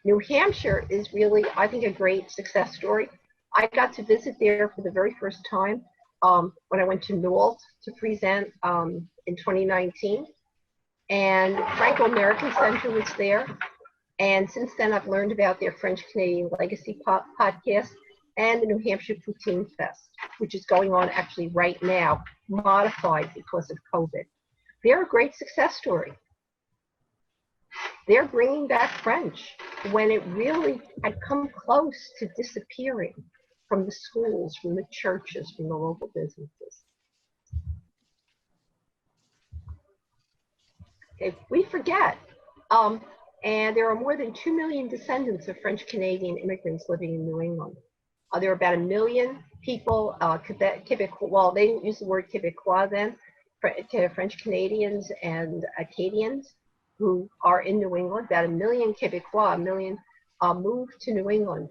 New Hampshire is really, I think, a great success story. I got to visit there for the very first time when I went to Newell to present in 2019. And Franco-American Center was there. And since then, I've learned about their French-Canadian Legacy podcast and the New Hampshire Poutine Fest, which is going on actually right now, modified because of COVID. They're a great success story. They're bringing back French when it really had come close to disappearing from the schools, from the churches, from the local businesses. Okay, we forget. And there are more than 2 million descendants of French-Canadian immigrants living in New England. There are about 1 million people, Quebec, well, they didn't use the word Quebecois then, French Canadians and Acadians who are in New England. About 1 million Quebecois, 1 million moved to New England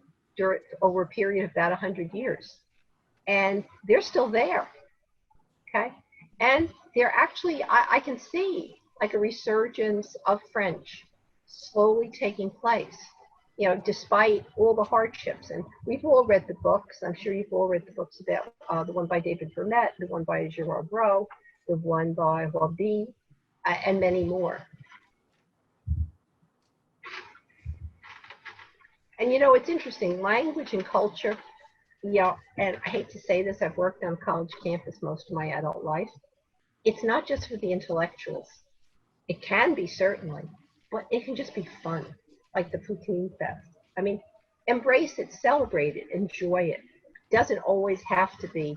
over a period of about 100 years. And they're still there, okay? And they're actually, I can see like a resurgence of French slowly taking place, you know, despite all the hardships. And we've all read the books. I'm sure you've all read the books about the one by David Vermette, the one by Gerard Bro, the one by Roby, and many more. And you know, it's interesting, language and culture, you know, and I hate to say this, I've worked on college campus most of my adult life. It's not just for the intellectuals. It can be, certainly, but it can just be fun, like the Poutine Fest. I mean, embrace it, celebrate it, enjoy it. It doesn't always have to be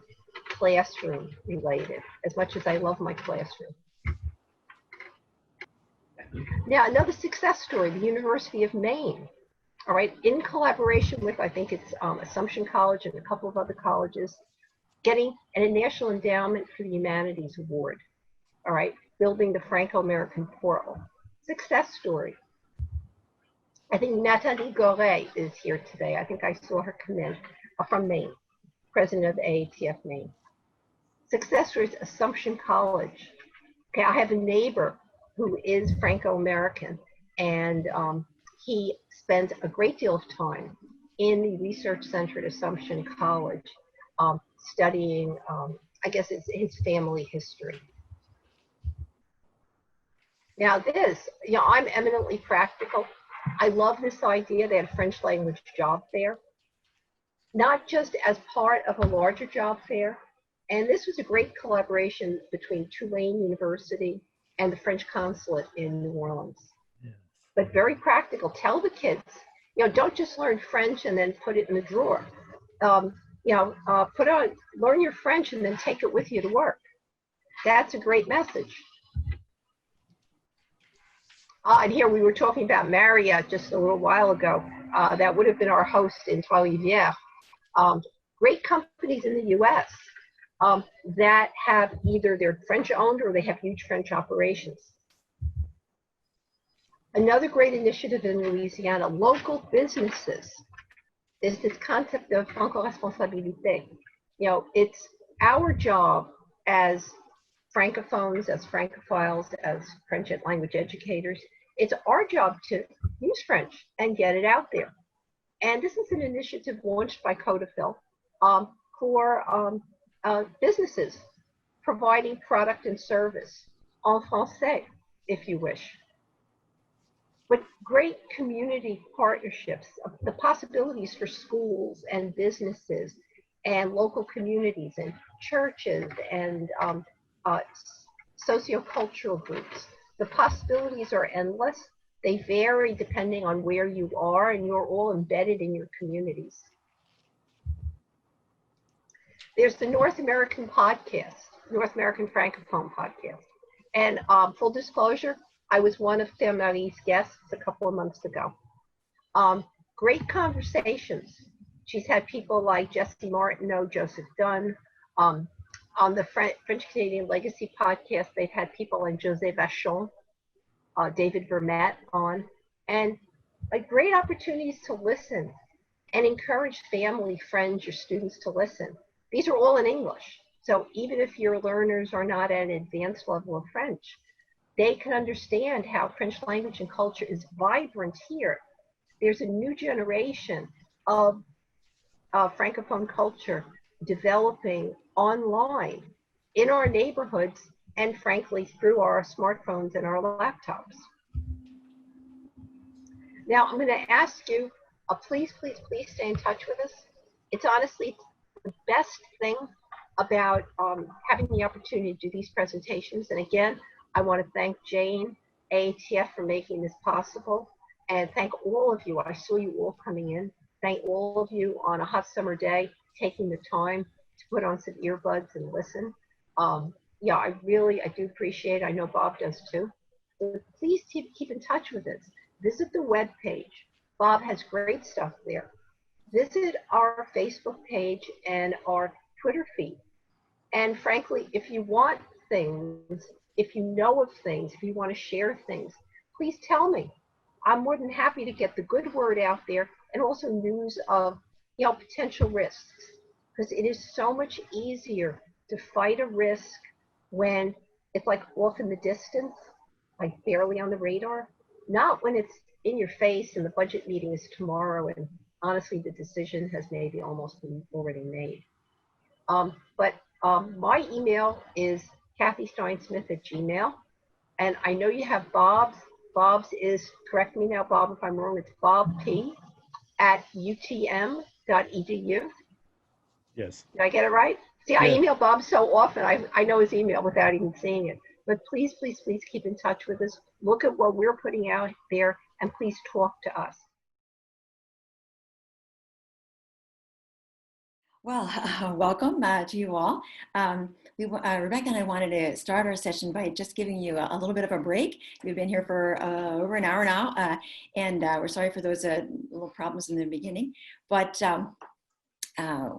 classroom related, as much as I love my classroom. Now, another success story, the University of Maine. All right, in collaboration with, I think it's Assumption College and a couple of other colleges, getting a National Endowment for the Humanities Award. All right, building the Franco-American portal. Success story. I think Nathalie Goret is here today. I think I saw her come in from Maine, president of the AATF Maine. Success story is Assumption College. Okay, I have a neighbor who is Franco-American, and he spent a great deal of time in the research center at Assumption College studying, I guess it's his family history. Now this, you know, I'm eminently practical. I love this idea. They had a French language job fair, not just as part of a larger job fair. And this was a great collaboration between Tulane University and the French consulate in New Orleans. Yes. But very practical. Tell the kids, you know, don't just learn French and then put it in the drawer. You know, learn your French and then take it with you to work. That's a great message. And here we were talking about Maria just a little while ago. That would have been our host in Trois-Rivières. Great companies in the US that have either they're French owned or they have huge French operations. Another great initiative in Louisiana, local businesses, is this concept of franco-responsabilité. You know, it's our job as francophones, as francophiles, as French language educators, it's our job to use French and get it out there. And this is an initiative launched by Codafil for businesses providing product and service en français, if you wish. But great community partnerships, the possibilities for schools and businesses and local communities and churches and uh, sociocultural groups. The possibilities are endless. They vary depending on where you are, and you're all embedded in your communities. There's the North American podcast, North American Francophone podcast. And full disclosure, I was one of Claire Marie's guests a couple of months ago. Great conversations. She's had people like Jesse Martineau, Joseph Dunn. On the French Canadian Legacy podcast, they've had people like José Vachon, David Vermette on, and like great opportunities to listen and encourage family, friends, your students to listen. These are all in English. So even if your learners are not at an advanced level of French, they can understand how French language and culture is vibrant here. There's a new generation of Francophone culture developing online in our neighborhoods and frankly through our smartphones and our laptops. Now I'm going to ask you, please stay in touch with us. It's honestly the best thing about having the opportunity to do these presentations. And again, I want to thank Jane, AATF for making this possible, and thank all of you. I saw you all coming in. Thank all of you on a hot summer day, taking the time to put on some earbuds and listen. Yeah, I do appreciate it. I know Bob does too. But please keep in touch with us. Visit the webpage. Bob has great stuff there. Visit our Facebook page and our Twitter feed. And frankly, if you want things, if you know of things, if you want to share things, please tell me. I'm more than happy to get the good word out there and also news of potential risks, because it is so much easier to fight a risk when it's like off in the distance, like barely on the radar, not when it's in your face and the budget meeting is tomorrow and honestly the decision has maybe almost been already made. My email is kathysteinsmith@gmail.com, and I know you have Bob's. Bob's is, correct me now, Bob, if I'm wrong, it's bobp@utm.edu. Yes. Did I get it right? See, Yeah. I email Bob so often, I know his email without even seeing it. But please keep in touch with us. Look at what we're putting out there, and please talk to us. Well, welcome to you all. Rebecca and I wanted to start our session by just giving you a little bit of a break. We've been here for over an hour now, and we're sorry for those little problems in the beginning, but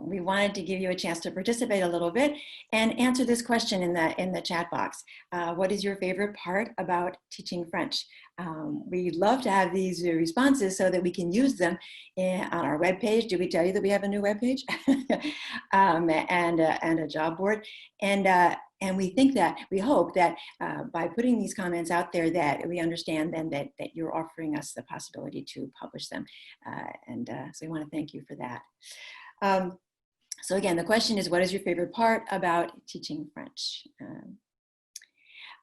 we wanted to give you a chance to participate a little bit and answer this question in the chat box. What is your favorite part about teaching French? We'd love to have these responses so that we can use them on our webpage. Did we tell you that we have a new webpage? and a job board? And we hope that by putting these comments out there that we understand then that you're offering us the possibility to publish them. So we want to thank you for that. So again, the question is, what is your favorite part about teaching French?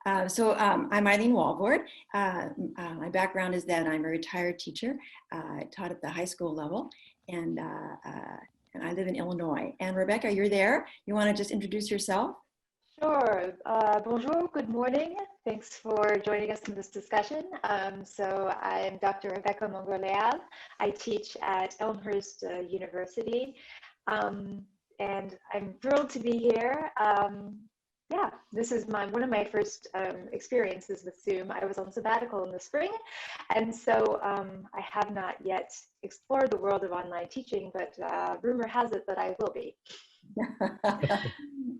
I'm Eileen Walvord. My background is that I'm a retired teacher. I taught at the high school level, and I live in Illinois. And Rebecca, you're there. You want to just introduce yourself? Sure. Bonjour, good morning. Thanks for joining us in this discussion. So I'm Dr. Rebecca Mongoleal. I teach at Elmhurst University, and I'm thrilled to be here. Yeah, this is one of my first experiences with Zoom. I was on sabbatical in the spring, and so I have not yet explored the world of online teaching, but rumor has it that I will be.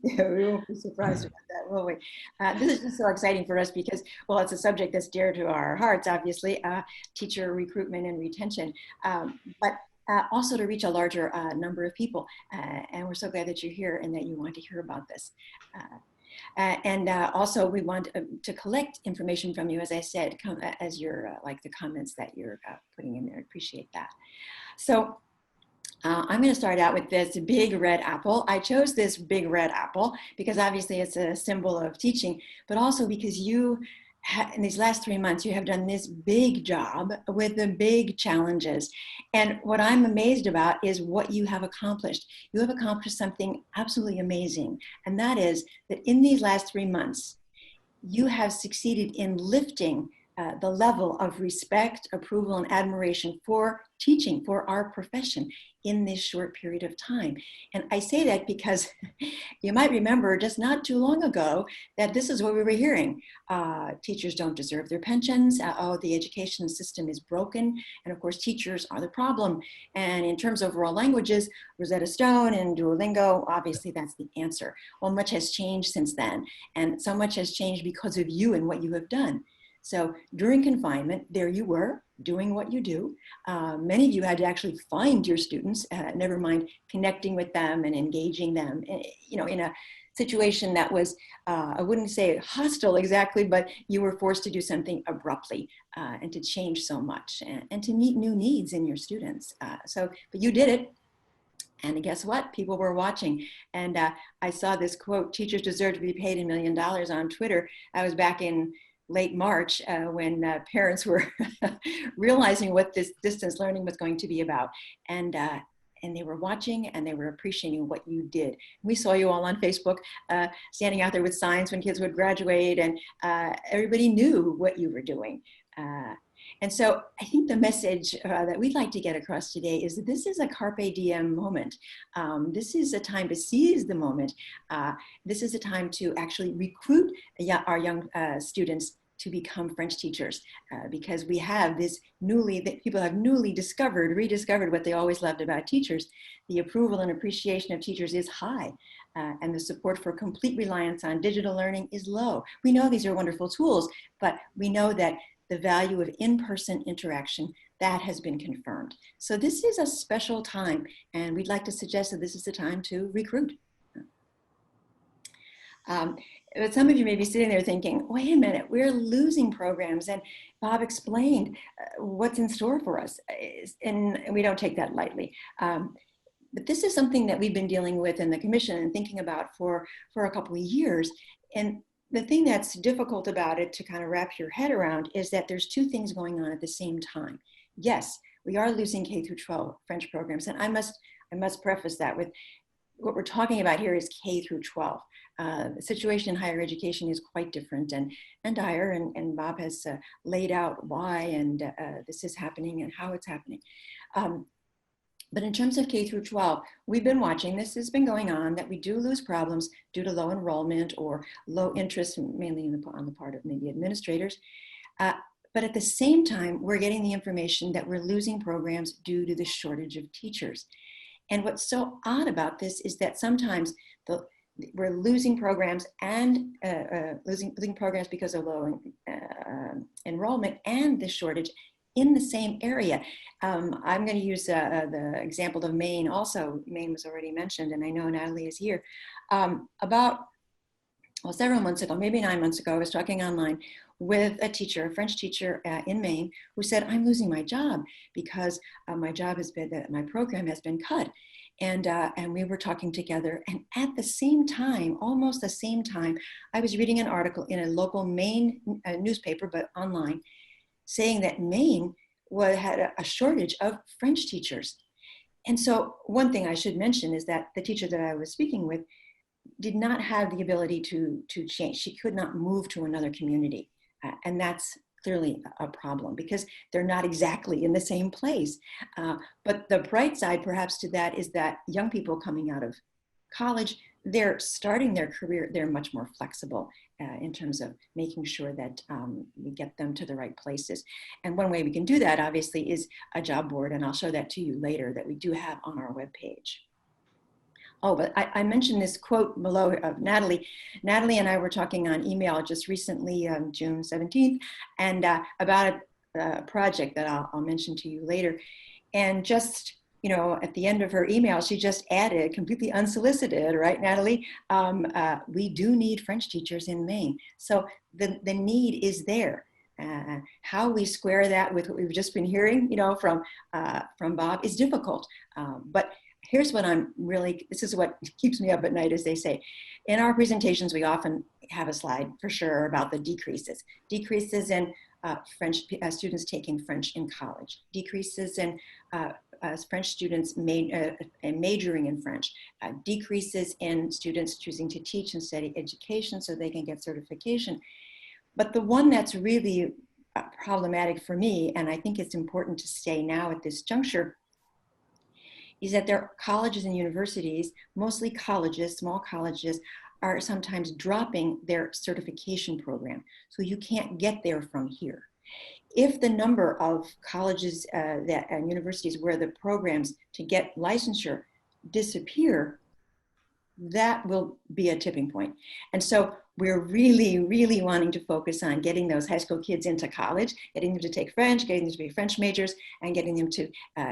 Yeah, we won't be surprised about that, will we? This is just so exciting for us because, well, it's a subject that's dear to our hearts, obviously, teacher recruitment and retention, but also to reach a larger number of people. And we're so glad that you're here and that you want to hear about this. Also, we want to collect information from you, as I said, as your like the comments that you're putting in there. Appreciate that. So I'm going to start out with this big red apple. I chose this big red apple because obviously it's a symbol of teaching, but also because you, in these last 3 months, you have done this big job with the big challenges. And what I'm amazed about is what you have accomplished. You have accomplished something absolutely amazing. And that is that in these last 3 months, you have succeeded in lifting the level of respect, approval, and admiration for teaching, for our profession in this short period of time. And I say that because you might remember just not too long ago that this is what we were hearing. Teachers don't deserve their pensions. Oh, the education system is broken. And of course, teachers are the problem. And in terms of world languages, Rosetta Stone and Duolingo, obviously that's the answer. Well, much has changed since then. And so much has changed because of you and what you have done. So during confinement, there you were doing what you do. Many of you had to actually find your students, never mind connecting with them and engaging them, you know, in a situation that was, I wouldn't say hostile exactly, but you were forced to do something abruptly and to change so much and to meet new needs in your students. But you did it. And guess what? People were watching. And I saw this quote, "Teachers deserve to be paid $1 million" on Twitter. I was back in late March when parents were realizing what this distance learning was going to be about. And they were watching and they were appreciating what you did. We saw you all on Facebook standing out there with signs when kids would graduate, and everybody knew what you were doing. And so I think the message that we'd like to get across today is that this is a carpe diem moment. This is a time to seize the moment. This is a time to actually recruit our young students to become French teachers because we have this people have newly rediscovered what they always loved about teachers. The approval and appreciation of teachers is high. And the support for complete reliance on digital learning is low. We know these are wonderful tools, but we know that the value of in-person interaction, that has been confirmed. So this is a special time, and we'd like to suggest that this is the time to recruit. But some of you may be sitting there thinking, wait a minute, we're losing programs, and Bob explained what's in store for us, and we don't take that lightly. But this is something that we've been dealing with in the commission and thinking about for a couple of years. And the thing that's difficult about it to kind of wrap your head around is that there's two things going on at the same time. Yes, we are losing K through 12 French programs. And I must preface that with what we're talking about here is K through 12. The situation in higher education is quite different and dire, and Bob has laid out why and this is happening and how it's happening. But in terms of K through 12, we've been watching, this has been going on, that we do lose problems due to low enrollment or low interest, mainly on the part of maybe administrators. But at the same time, we're getting the information that we're losing programs due to the shortage of teachers. And what's so odd about this is that sometimes we're losing programs and losing programs because of low enrollment and the shortage in the same area. I'm going to use the example of Maine also. Maine was already mentioned, and I know Natalie is here. Several months ago, maybe 9 months ago, I was talking online with a teacher, a French teacher in Maine, who said, I'm losing my job because my program has been cut. And we were talking together, and at the same time, almost the same time, I was reading an article in a local Maine newspaper, but online, saying that Maine had a shortage of French teachers. And so one thing I should mention is that the teacher that I was speaking with did not have the ability to change. She could not move to another community. And that's clearly a problem because they're not exactly in the same place. But the bright side perhaps to that is that young people coming out of college, they're starting their career, they're much more flexible in terms of making sure that we get them to the right places. And one way we can do that obviously is a job board, and I'll show that to you later, that we do have on our webpage. Oh, but I mentioned this quote below of Natalie. Natalie and I were talking on email just recently, June 17th, and about a project that I'll mention to you later. And just, you know, at the end of her email, she just added, completely unsolicited, right, Natalie? We do need French teachers in Maine. So the need is there. How we square that with what we've just been hearing, from Bob is difficult. But here's what this is what keeps me up at night, as they say. In our presentations, we often have a slide for sure about the decreases. Decreases in French students taking French in college. Decreases in French students majoring in French. Decreases in students choosing to teach and study education so they can get certification. But the one that's really problematic for me, and I think it's important to say now at this juncture, is that there are colleges and universities, mostly colleges, small colleges, are sometimes dropping their certification program. So you can't get there from here. If the number of colleges and universities where the programs to get licensure disappear, that will be a tipping point. And so we're really, really wanting to focus on getting those high school kids into college, getting them to take French, getting them to be French majors, and getting them to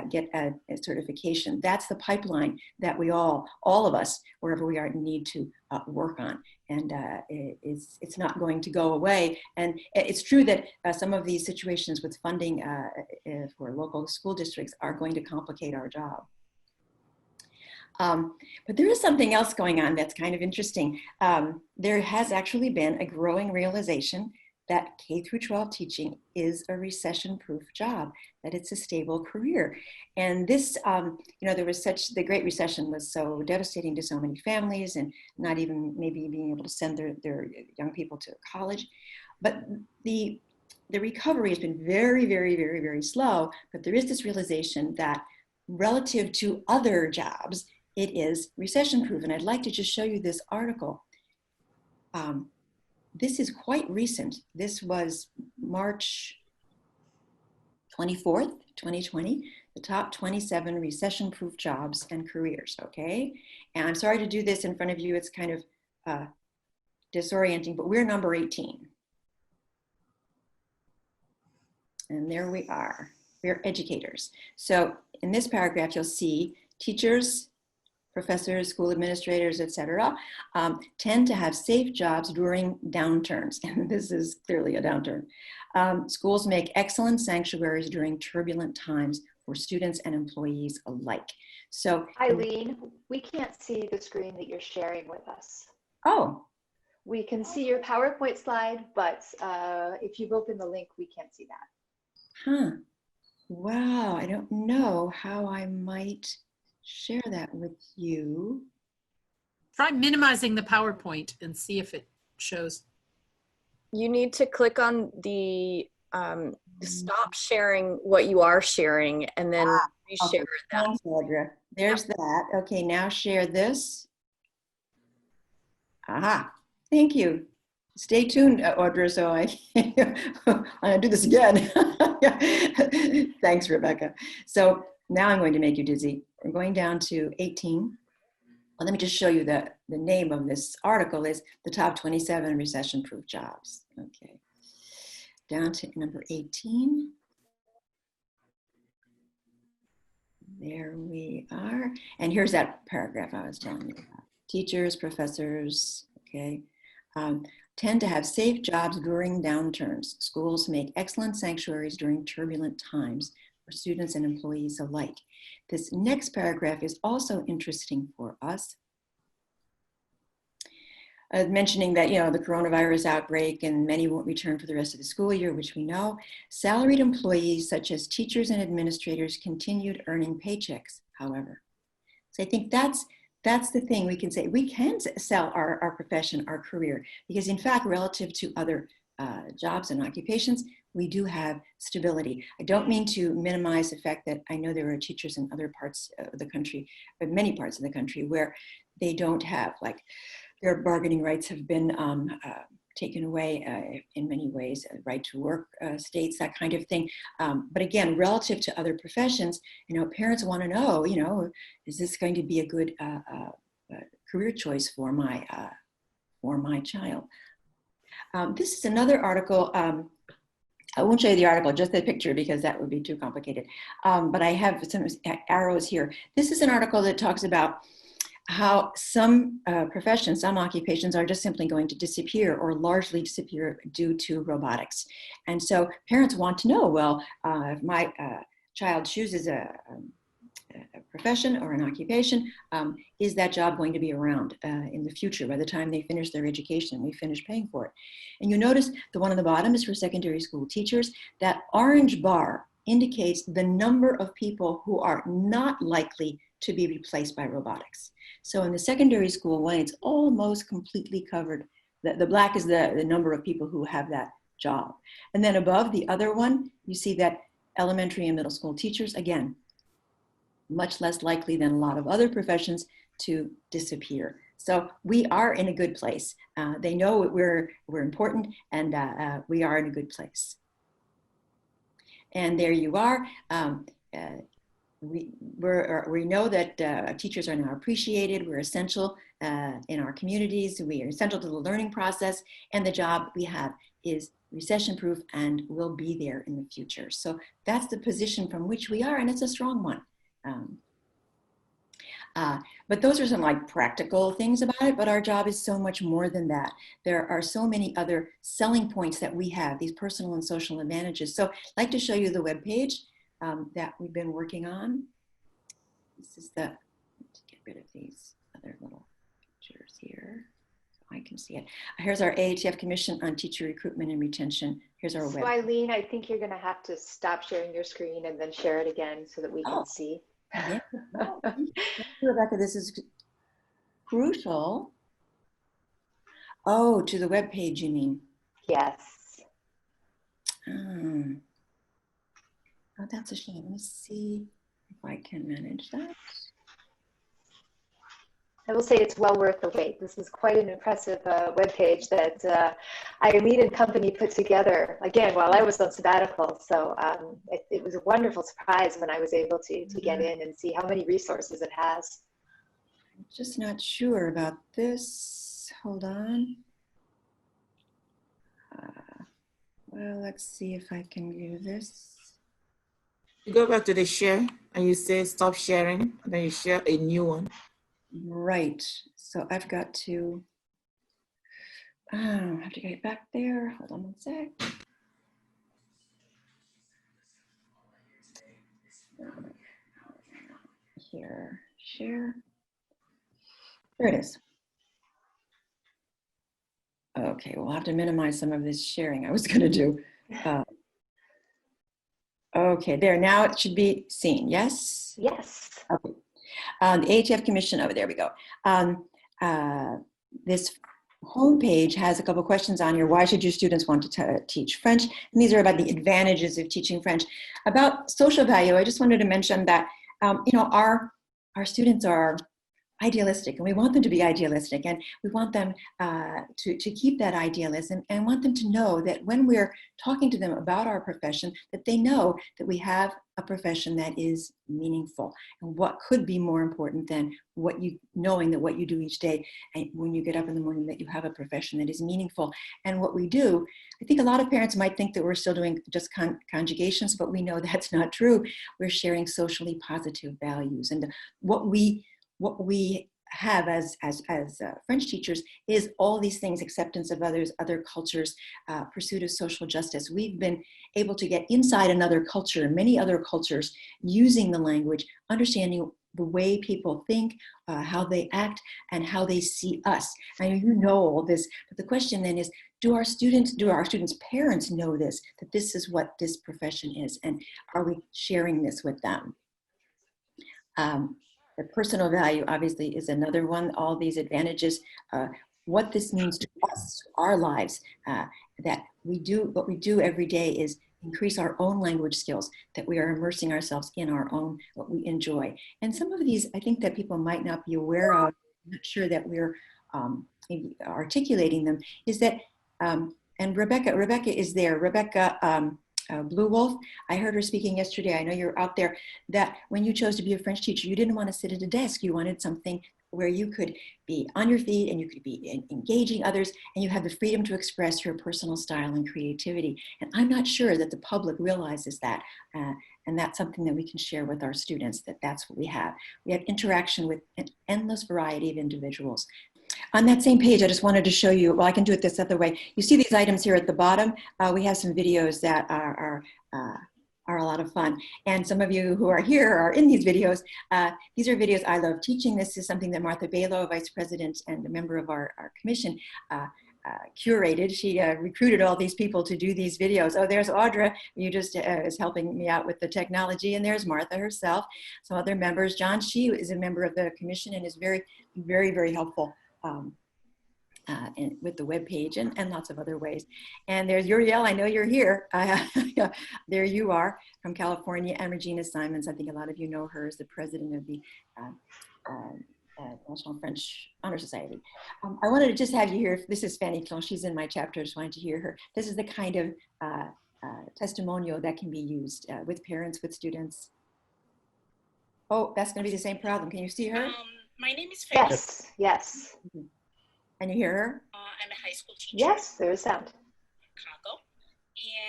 get a certification. That's the pipeline that we all of us, wherever we are, need to work on. And it's not going to go away. And it's true that some of these situations with funding for local school districts are going to complicate our job. But there is something else going on that's kind of interesting. There has actually been a growing realization that K through 12 teaching is a recession-proof job, that it's a stable career. And this, there was the Great Recession was so devastating to so many families, and not even maybe being able to send their young people to college. But the recovery has been very, very, very, very slow. But there is this realization that relative to other jobs, it is recession-proof. And I'd like to just show you this article. This is quite recent. This was March 24th, 2020, the top 27 recession-proof jobs and careers, okay? And I'm sorry to do this in front of you. It's kind of disorienting, but we're number 18. And there we are. We're educators. So in this paragraph, you'll see teachers, professors, school administrators, etc., tend to have safe jobs during downturns. And this is clearly a downturn. Schools make excellent sanctuaries during turbulent times for students and employees alike. So Eileen, we can't see the screen that you're sharing with us. Oh. We can see your PowerPoint slide, but if you've opened the link, we can't see that. Huh. Wow, I don't know how I might share that with you. Try minimizing the PowerPoint and see if it shows. You need to click on the stop sharing what you are sharing and then reshare that. Thanks, Audra. There's that. Okay, now share this. Aha, thank you. Stay tuned, Audra, so I'm gonna do this again. Thanks, Rebecca. So now I'm going to make you dizzy. We're going down to 18. Well, let me just show you the name of this article is the top 27 recession-proof jobs. Okay, down to number 18. There we are. And here's that paragraph I was telling you about. Teachers, professors, okay, tend to have safe jobs during downturns. Schools make excellent sanctuaries during turbulent times for students and employees alike. This next paragraph is also interesting for us. Mentioning that, the coronavirus outbreak and many won't return for the rest of the school year, which we know. Salaried employees such as teachers and administrators continued earning paychecks, however. So I think that's the thing we can say. We can sell our profession, our career, because in fact, relative to other jobs and occupations, we do have stability. I don't mean to minimize the fact that I know there are teachers in other parts of the country, but many parts of the country where they don't have, like, their bargaining rights have been taken away in many ways, right to work states, that kind of thing. But again, relative to other professions, parents want to know, is this going to be a good career choice for my child? This is another article. I won't show you the article, just the picture, because that would be too complicated. But I have some arrows here. This is an article that talks about how some professions, some occupations are just simply going to disappear or largely disappear due to robotics. And so parents want to know, well, if my child chooses a profession or an occupation, is that job going to be around in the future by the time they finish their education and we finish paying for it? And you notice the one on the bottom is for secondary school teachers. That orange bar indicates the number of people who are not likely to be replaced by robotics. So in the secondary school one, it's almost completely covered. The black is the number of people who have that job. And then above the other one, you see that elementary and middle school teachers, again, much less likely than a lot of other professions to disappear. So we are in a good place. They know we're important, and we are in a good place. And there you are. We know that teachers are now appreciated. We're essential in our communities. We are essential to the learning process, and the job we have is recession-proof and will be there in the future. So that's the position from which we are, and it's a strong one. But those are some like practical things about it, but our job is so much more than that. There are so many other selling points that we have, these personal and social advantages. So I'd like to show you the webpage that we've been working on. This is let's get rid of these other little pictures here. So I can see it. Here's our AHF Commission on Teacher Recruitment and Retention. Here's our web. Eileen, I think you're going to have to stop sharing your screen and then share it again so that we can see. Yeah. Rebecca, this is crucial. Oh, to the web page, you mean? Yes. Oh, that's a shame. Let me see if I can manage that. I will say it's well worth the wait. This is quite an impressive webpage that Eileen and company put together, again, while I was on sabbatical. So it was a wonderful surprise when I was able to get in and see how many resources it has. I'm just not sure about this. Hold on. Well, let's see if I can view this. You go back to the share and you say stop sharing, and then you share a new one. Right. So I've got to, I have to get back there. Hold on one sec. Here, share. There it is. Okay, we'll have to minimize some of this sharing I was going to do. Okay, there. Now it should be seen. Yes? Yes. Okay. The AHF Commission, over there we go. This homepage has a couple questions on here. Why should your students want to teach French? And these are about the advantages of teaching French. About social value, I just wanted to mention that you know, our students are idealistic, and we want them to be idealistic, and we want them to keep that idealism, and want them to know that when we're talking to them about our profession, that they know that we have a profession that is meaningful. And what could be more important than knowing that what you do each day, and when you get up in the morning, that you have a profession that is meaningful. And what we do, I think a lot of parents might think that we're still doing just conjugations, but we know that's not true. We're sharing socially positive values, and what we have as French teachers is all these things: acceptance of others, other cultures, pursuit of social justice. We've been able to get inside another culture, many other cultures, using the language, understanding the way people think, how they act, and how they see us. I know you know all this, but the question then is, do our students' parents know this, that this is what this profession is, and are we sharing this with them? The personal value obviously is another one. All these advantages, what this means to us, our lives, that what we do every day is increase our own language skills, that we are immersing ourselves in our own, what we enjoy. And some of these, I think that people might not be aware of, I'm not sure that we're articulating them, is that, and Rebecca is there. Rebecca Blue Wolf, I heard her speaking yesterday. I know you're out there, that when you chose to be a French teacher, you didn't want to sit at a desk. You wanted something where you could be on your feet and you could be engaging others, and you have the freedom to express your personal style and creativity. And I'm not sure that the public realizes that. And that's something that we can share with our students, that's what we have. We have interaction with an endless variety of individuals. On that same page, I just wanted to show you, well, I can do it this other way. You see these items here at the bottom. We have some videos that are a lot of fun. And some of you who are here are in these videos. These are videos I love teaching. This is something that Martha Balo, Vice President and a member of our commission, curated. She recruited all these people to do these videos. Oh, there's Audra, who just is helping me out with the technology. And there's Martha herself, some other members. John Shee is a member of the commission and is very, very, very helpful with the web page and lots of other ways. And there's Uriel, I know you're here. There you are from California, and Regina Simons. I think a lot of you know her as the president of the National French Honor Society. I wanted to just have you here. This is Fanny Clon. She's in my chapter. I just wanted to hear her. This is the kind of testimonial that can be used with parents, with students. Oh, that's going to be the same problem. Can you see her? My name is Fanny. Yes, yes. Mm-hmm. Can you hear her? I'm a high school teacher. Yes, there is sound. In Chicago.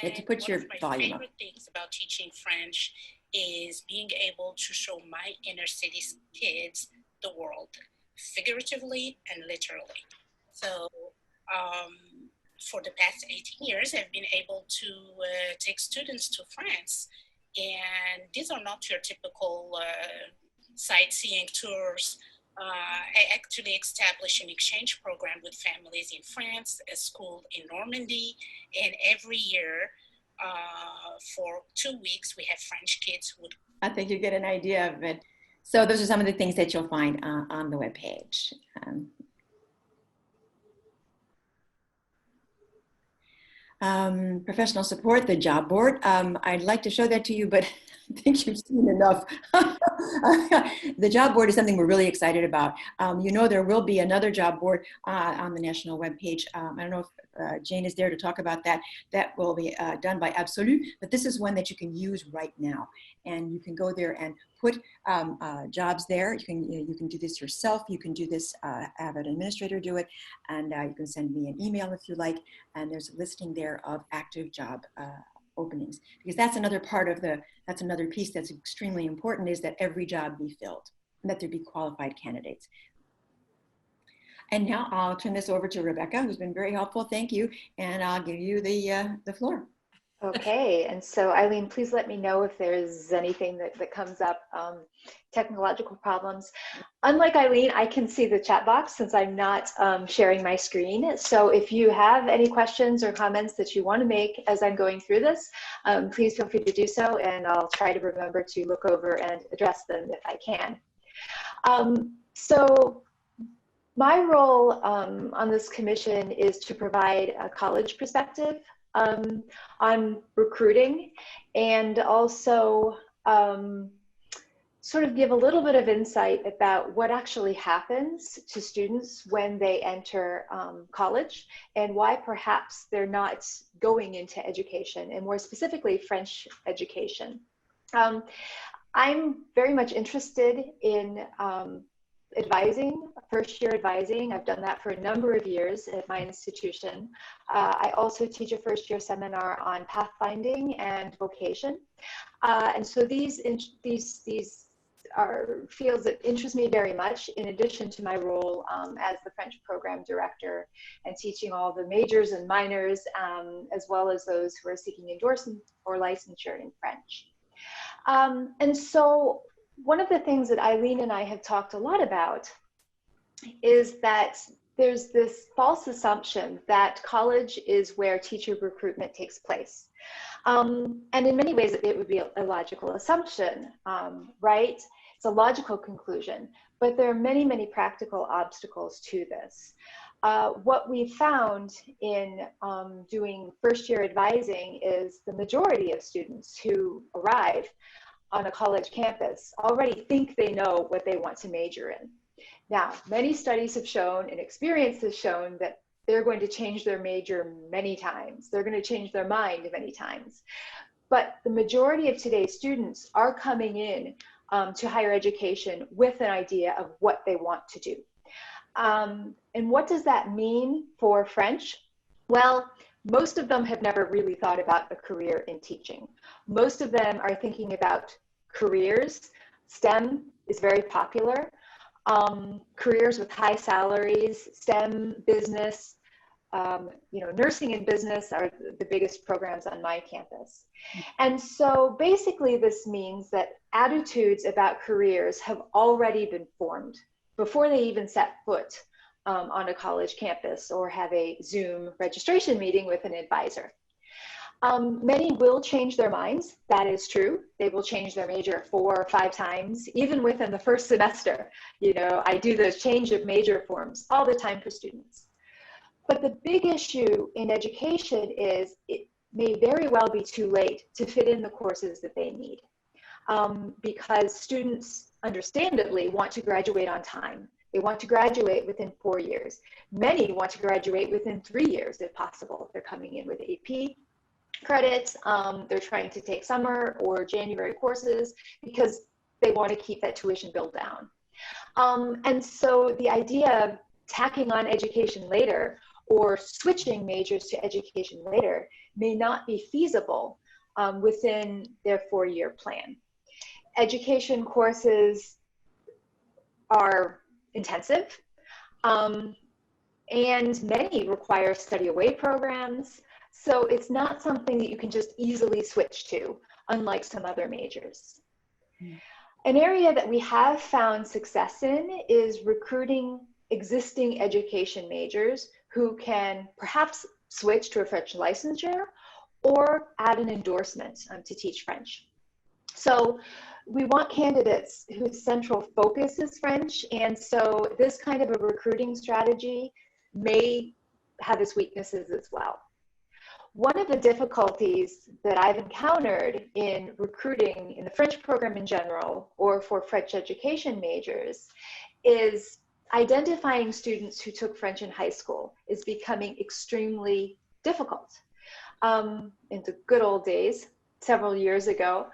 You have to put your volume up. One of my favorite things about teaching French is being able to show my inner city kids the world, figuratively and literally. So for the past 18 years, I've been able to take students to France. And these are not your typical sightseeing tours. I actually established an exchange program with families in France, a school in Normandy, and every year for 2 weeks we have French kids who would. I think you get an idea of it. So those are some of the things that you'll find on the webpage. Professional support, the job board. I'd like to show that to you, but I think you've seen enough. The job board is something we're really excited about. You know, there will be another job board on the national webpage. I don't know if Jane is there to talk about that. That will be done by Absolu, but this is one that you can use right now. And you can go there and put jobs there. You can do this yourself. You can do this, have an administrator do it, and you can send me an email if you like. And there's a listing there of active job openings, because that's another part of that's another piece that's extremely important, is that every job be filled and that there be qualified candidates. And now I'll turn this over to Rebecca, who's been very helpful. Thank you. And I'll give you the floor. Okay, and so Eileen, please let me know if there's anything that comes up, technological problems. Unlike Eileen, I can see the chat box since I'm not sharing my screen. So if you have any questions or comments that you want to make as I'm going through this, please feel free to do so, and I'll try to remember to look over and address them if I can. So my role on this commission is to provide a college perspective on recruiting, and also sort of give a little bit of insight about what actually happens to students when they enter college, and why perhaps they're not going into education, and more specifically French education. I'm very much interested in advising, first-year advising. I've done that for a number of years at my institution. I also teach a first-year seminar on pathfinding and vocation. And so these are fields that interest me very much, in addition to my role as the French program director and teaching all the majors and minors, as well as those who are seeking endorsement or licensure in French. And so one of the things that Eileen and I have talked a lot about is that there's this false assumption that college is where teacher recruitment takes place. And in many ways, it would be a logical assumption, right? It's a logical conclusion, but there are many, many practical obstacles to this. What we found in doing first-year advising is the majority of students who arrive on a college campus already think they know what they want to major in. Now, many studies have shown, and experience has shown, that they're going to change their major many times. They're going to change their mind many times. But the majority of today's students are coming in to higher education with an idea of what they want to do. And what does that mean for French? Well, most of them have never really thought about a career in teaching. Most of them are thinking about careers. STEM is very popular. Careers with high salaries, STEM, business, nursing and business are the biggest programs on my campus. And so basically this means that attitudes about careers have already been formed before they even set foot on a college campus or have a Zoom registration meeting with an advisor. Many will change their minds, that is true. They will change their major 4 or 5 times, even within the first semester. I do those change of major forms all the time for students. But the big issue in education is it may very well be too late to fit in the courses that they need, because students understandably want to graduate on time. They want to graduate within 4 years. Many want to graduate within 3 years if possible. They're coming in with AP credits. They're trying to take summer or January courses because they want to keep that tuition bill down. And so the idea of tacking on education later or switching majors to education later may not be feasible within their 4-year plan. Education courses are intensive, and many require study away programs. So it's not something that you can just easily switch to, unlike some other majors. An area that we have found success in is recruiting existing education majors who can perhaps switch to a French licensure or add an endorsement to teach French. So we want candidates whose central focus is French, and so this kind of a recruiting strategy may have its weaknesses as well. One of the difficulties that I've encountered in recruiting in the French program in general or for French education majors is identifying students who took French in high school is becoming extremely difficult. In the good old days, several years ago,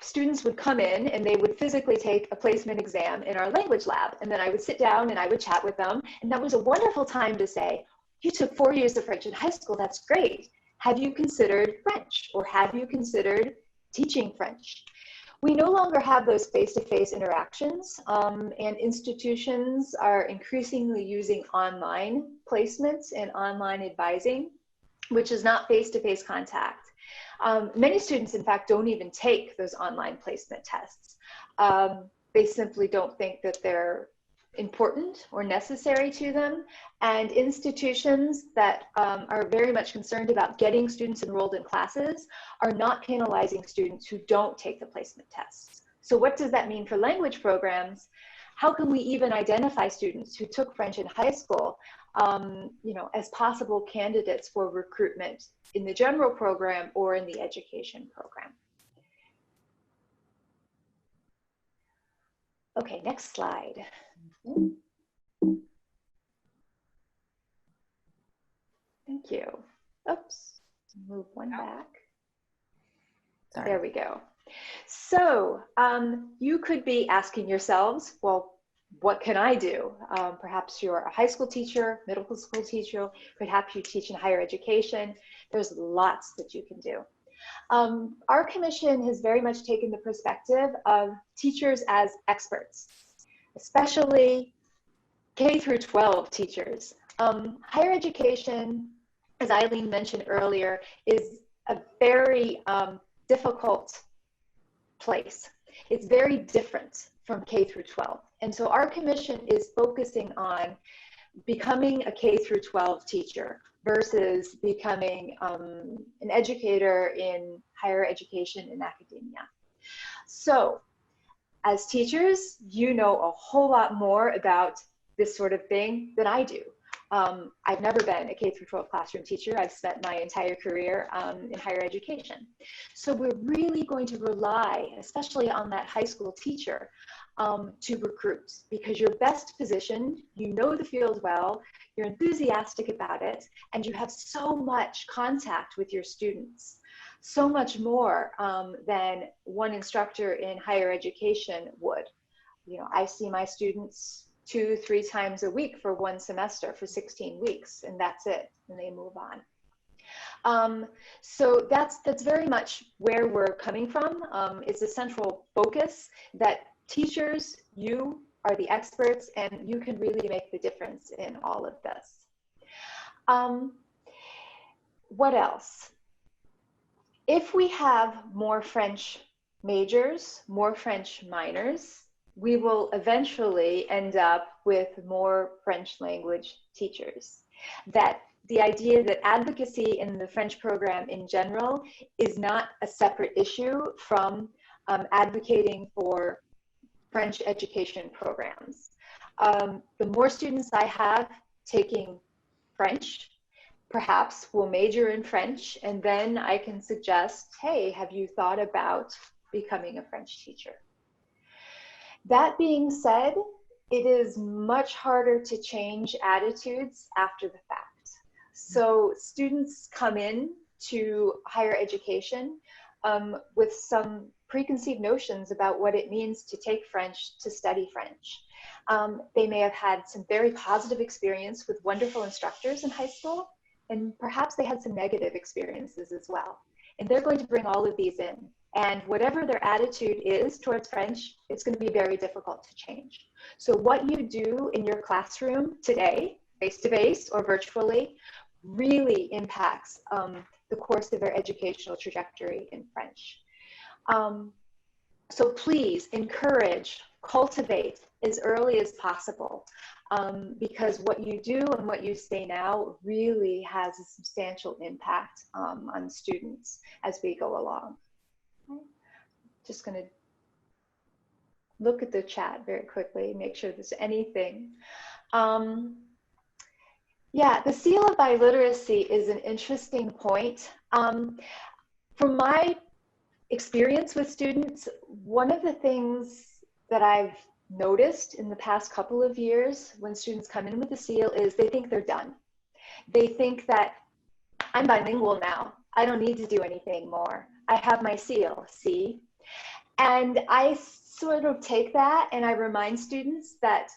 students would come in and they would physically take a placement exam in our language lab. And then I would sit down and I would chat with them. And that was a wonderful time to say, you took 4 years of French in high school, that's great. Have you considered French or have you considered teaching French? We no longer have those face-to-face interactions, and institutions are increasingly using online placements and online advising, which is not face-to-face contact. Many students, in fact, don't even take those online placement tests. They simply don't think that they're important or necessary to them. And institutions that are very much concerned about getting students enrolled in classes are not penalizing students who don't take the placement tests. So what does that mean for language programs? How can we even identify students who took French in high school as possible candidates for recruitment in the general program or in the education program? Okay, next slide. Thank you. Oops, move one back. Sorry. There we go. So you could be asking yourselves, well, what can I do? Perhaps you're a high school teacher, middle school teacher, perhaps you teach in higher education. There's lots that you can do. Our commission has very much taken the perspective of teachers as experts, especially K through 12 teachers. Higher education, as Eileen mentioned earlier, is a very difficult place. It's very different from K through 12. And so our commission is focusing on becoming a K through 12 teacher versus becoming an educator in higher education and academia. So as teachers, you know a whole lot more about this sort of thing than I do. I've never been a K through 12 classroom teacher. I've spent my entire career in higher education. So we're really going to rely, especially on that high school teacher, to recruit, because you're best positioned, you know the field well, you're enthusiastic about it, and you have so much contact with your students, so much more than one instructor in higher education would. You know, I see my students 2-3 times a week for one semester for 16 weeks, and that's it, and they move on. So that's very much where we're coming from. It's a central focus that teachers, you are the experts, and you can really make the difference in all of this. What else? If we have more French majors, more French minors, we will eventually end up with more French language teachers. That the idea that advocacy in the French program in general is not a separate issue from advocating for French education programs. The more students I have taking French, perhaps will major in French, and then I can suggest, hey, have you thought about becoming a French teacher? That being said, it is much harder to change attitudes after the fact. So students come in to higher education with some preconceived notions about what it means to take French, to study French. They may have had some very positive experience with wonderful instructors in high school, and perhaps they had some negative experiences as well. And they're going to bring all of these in. And whatever their attitude is towards French, it's going to be very difficult to change. So what you do in your classroom today, face-to-face or virtually, really impacts the course of their educational trajectory in French. So please encourage, cultivate as early as possible, because what you do and what you say now really has a substantial impact on students as we go along. Just going to look at the chat very quickly, make sure there's anything. Yeah, the seal of biliteracy is an interesting point. From my experience with students, one of the things that I've noticed in the past couple of years when students come in with the seal is they think they're done. They think that I'm bilingual now. I don't need to do anything more. I have my seal, see? And I sort of take that and I remind students that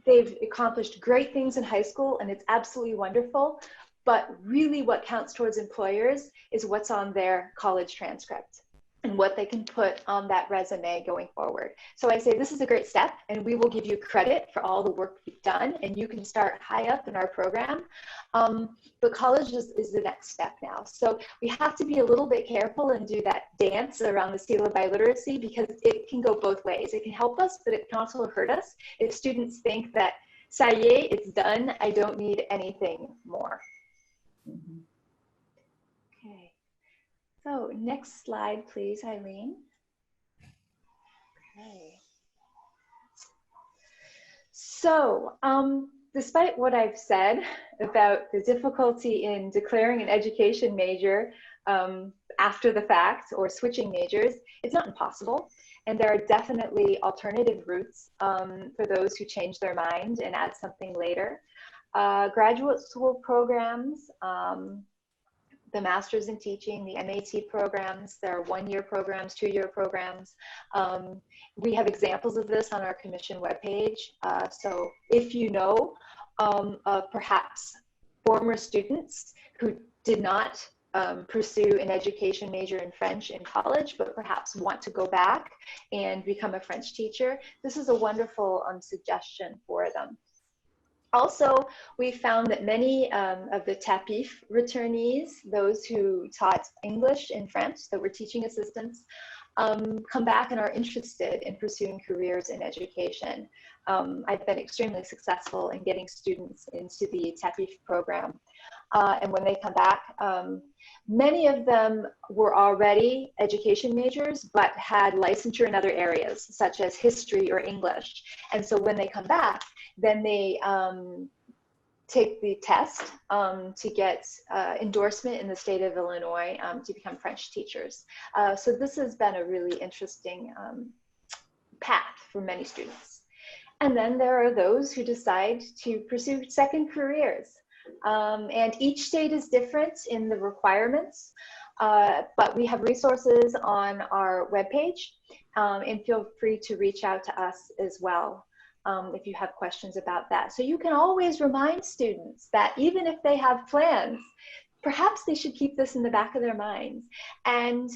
they've accomplished great things in high school and it's absolutely wonderful, but really what counts towards employers is what's on their college transcript and what they can put on that resume going forward. So I say this is a great step and we will give you credit for all the work you've done and you can start high up in our program. But college is the next step now. So we have to be a little bit careful and do that dance around the seal of biliteracy because it can go both ways. It can help us, but it can also hurt us if students think that, ça y est, it's done, I don't need anything more. Okay. So next slide, please, Eileen. Okay. So despite what I've said about the difficulty in declaring an education major after the fact or switching majors, it's not impossible. And there are definitely alternative routes for those who change their mind and add something later. Graduate school programs, the Master's in Teaching, the MAT programs, there are 1-year programs, 2-year programs. We have examples of this on our commission webpage. So if you know perhaps former students who did not pursue an education major in French in college, but perhaps want to go back and become a French teacher, this is a wonderful suggestion for them. Also, we found that many of the TAPIF returnees, those who taught English in French, that were teaching assistants, come back and are interested in pursuing careers in education. I've been extremely successful in getting students into the TAPIF program. And when they come back, many of them were already education majors, but had licensure in other areas, such as history or English. And so when they come back, then they take the test to get endorsement in the state of Illinois to become French teachers. So this has been a really interesting path for many students. And then there are those who decide to pursue second careers. And each state is different in the requirements, but we have resources on our webpage, and feel free to reach out to us as well if you have questions about that. So you can always remind students that even if they have plans, perhaps they should keep this in the back of their minds, and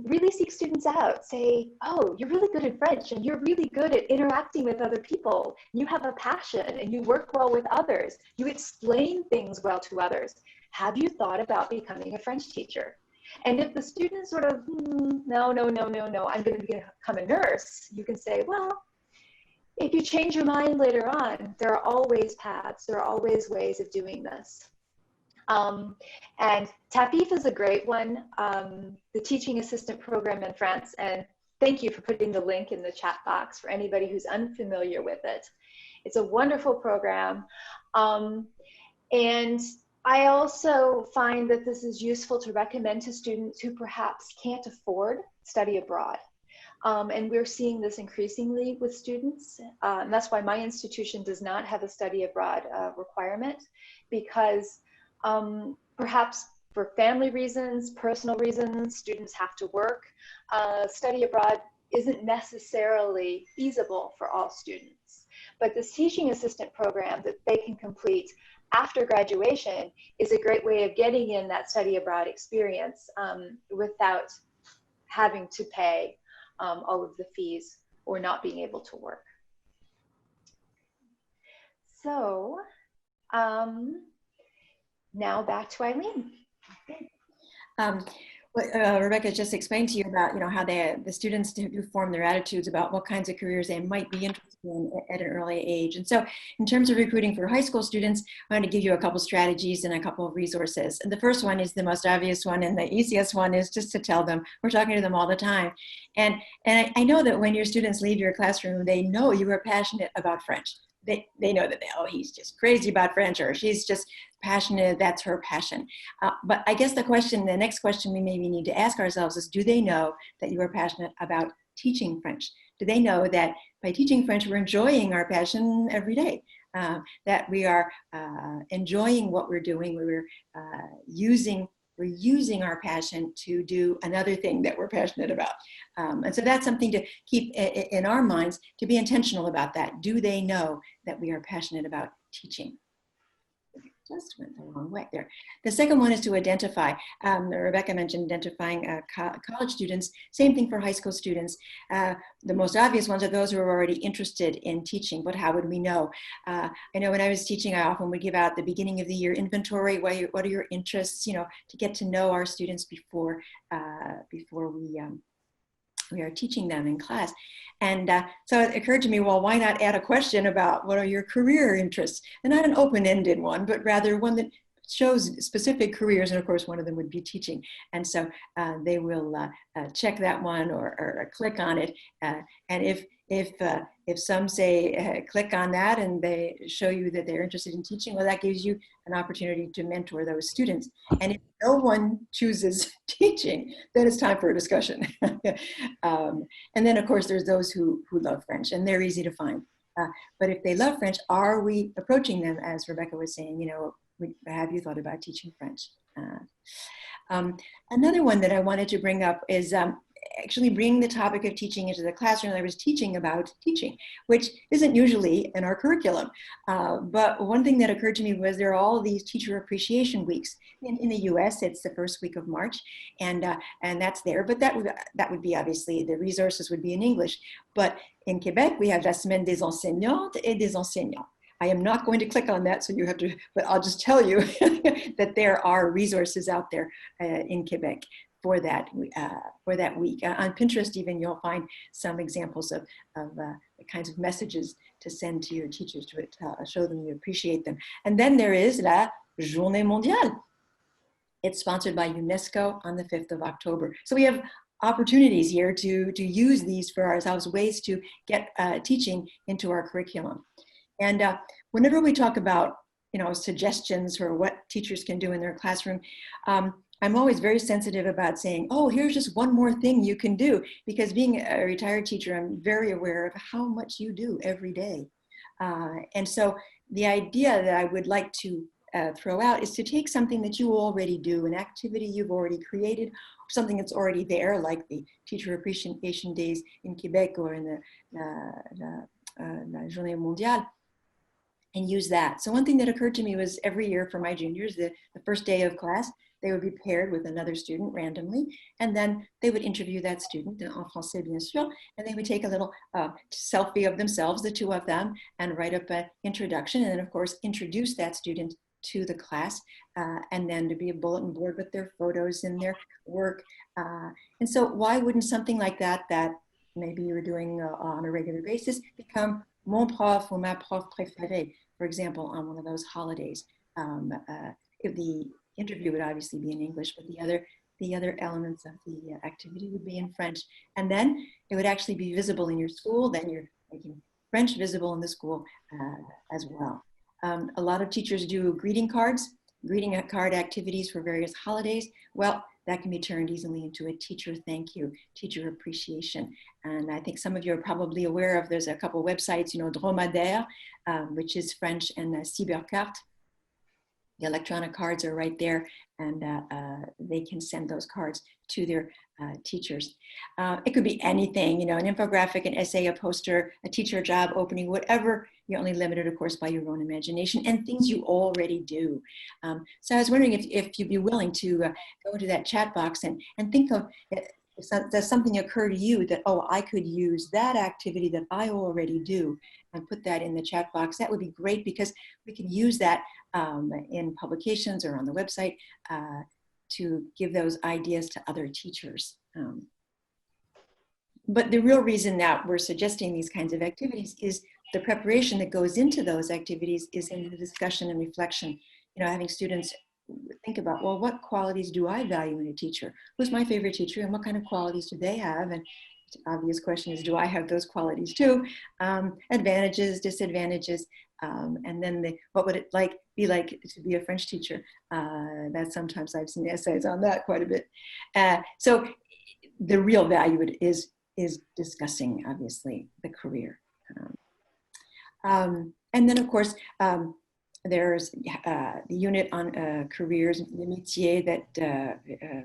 really seek students out. Say, oh, you're really good at French, and you're really good at interacting with other people. You have a passion, and you work well with others. You explain things well to others. Have you thought about becoming a French teacher? And if the student sort of, no, I'm going to become a nurse, you can say, well, if you change your mind later on, there are always paths. There are always ways of doing this. And TAPIF is a great one, the teaching assistant program in France. And thank you for putting the link in the chat box for anybody who's unfamiliar with it. It's a wonderful program. And I also find that this is useful to recommend to students who perhaps can't afford study abroad. And we're seeing this increasingly with students. And that's why my institution does not have a study abroad requirement, because perhaps for family reasons, personal reasons, students have to work. Study abroad isn't necessarily feasible for all students. But this teaching assistant program that they can complete after graduation is a great way of getting in that study abroad experience without having to pay all of the fees or not being able to work. So now back to Eileen. What Rebecca just explained to you about, how the students do form their attitudes about what kinds of careers they might be interested in at an early age. And so in terms of recruiting for high school students, I want to give you a couple strategies and a couple of resources. And the first one is the most obvious one, and the easiest one is just to tell them. We're talking to them all the time. And I know that when your students leave your classroom, they know you are passionate about French. They know that, he's just crazy about French, or she's just passionate, that's her passion. But I guess the next question we maybe need to ask ourselves is, do they know that you are passionate about teaching French? Do they know that by teaching French, we're enjoying our passion every day? That we are enjoying what we're doing, we're using our passion to do another thing that we're passionate about. And so that's something to keep in our minds, to be intentional about that. Do they know that we are passionate about teaching? Just went the wrong way there. The second one is to identify. Rebecca mentioned identifying college students. Same thing for high school students. The most obvious ones are those who are already interested in teaching, but how would we know? I know when I was teaching, I often would give out the beginning of the year inventory. What are your interests? To get to know our students before we are teaching them in class. And so it occurred to me, well, why not add a question about what are your career interests? And not an open-ended one, but rather one that shows specific careers. And of course, one of them would be teaching. And so they will check that one or click on it. And if some say click on that and they show you that they're interested in teaching, well, that gives you an opportunity to mentor those students. And if no one chooses teaching, then it's time for a discussion. And then of course, there's those who love French, and they're easy to find. But if they love French, are we approaching them, as Rebecca was saying, have you thought about teaching French? Another one that I wanted to bring up is actually bring the topic of teaching into the classroom. I was teaching about teaching, which isn't usually in our curriculum. But one thing that occurred to me was there are all these teacher appreciation weeks. In the US, it's the first week of March, and that's there. But that would be, obviously, the resources would be in English. But in Quebec, we have la semaine des enseignantes et des enseignants. I am not going to click on that, so you have to, but I'll just tell you that there are resources out there in Quebec for that week. On Pinterest, even, you'll find some examples of the kinds of messages to send to your teachers to show them you appreciate them. And then there is La Journée Mondiale. It's sponsored by UNESCO on the 5th of October. So we have opportunities here to use these for ourselves, ways to get teaching into our curriculum. And whenever we talk about suggestions for what teachers can do in their classroom, I'm always very sensitive about saying, oh, here's just one more thing you can do, because being a retired teacher, I'm very aware of how much you do every day. And so the idea that I would like to throw out is to take something that you already do, an activity you've already created, something that's already there, like the Teacher Appreciation Days in Quebec or in la Journée Mondiale, and use that. So one thing that occurred to me was every year for my juniors, the first day of class, they would be paired with another student randomly, and then they would interview that student, en français bien sûr, and they would take a little selfie of themselves, the two of them, and write up an introduction, and then of course introduce that student to the class, and then to be a bulletin board with their photos and their work. And so why wouldn't something like that, that maybe you're doing on a regular basis, become mon prof ou ma prof préférée, for example, on one of those holidays? If the interview would obviously be in English, but the other elements of the activity would be in French. And then it would actually be visible in your school. Then you're making French visible in the school as well. A lot of teachers do greeting card activities for various holidays. Well, that can be turned easily into a teacher thank you, teacher appreciation. And I think some of you are probably aware of, there's a couple websites, you know, Dromadaire, which is French, and Cybercarte. The electronic cards are right there, and they can send those cards to their teachers. It could be anything, you know, an infographic, an essay, a poster, a teacher job opening, whatever. You're only limited, of course, by your own imagination and things you already do. So I was wondering if you'd be willing to go into that chat box and think of, does something occur to you that, oh, I could use that activity that I already do, and put that in the chat box. That would be great, because we can use that in publications or on the website to give those ideas to other teachers. But the real reason that we're suggesting these kinds of activities is the preparation that goes into those activities is in the discussion and reflection. You know, having students think about, well, what qualities do I value in a teacher? Who's my favorite teacher, and what kind of qualities do they have? And the obvious question is, do I have those qualities too? Advantages, disadvantages, and then what would it be like to be a French teacher? That sometimes I've seen essays on that quite a bit. So the real value is discussing, obviously, the career. And then, of course, there's the unit on careers, the métier, that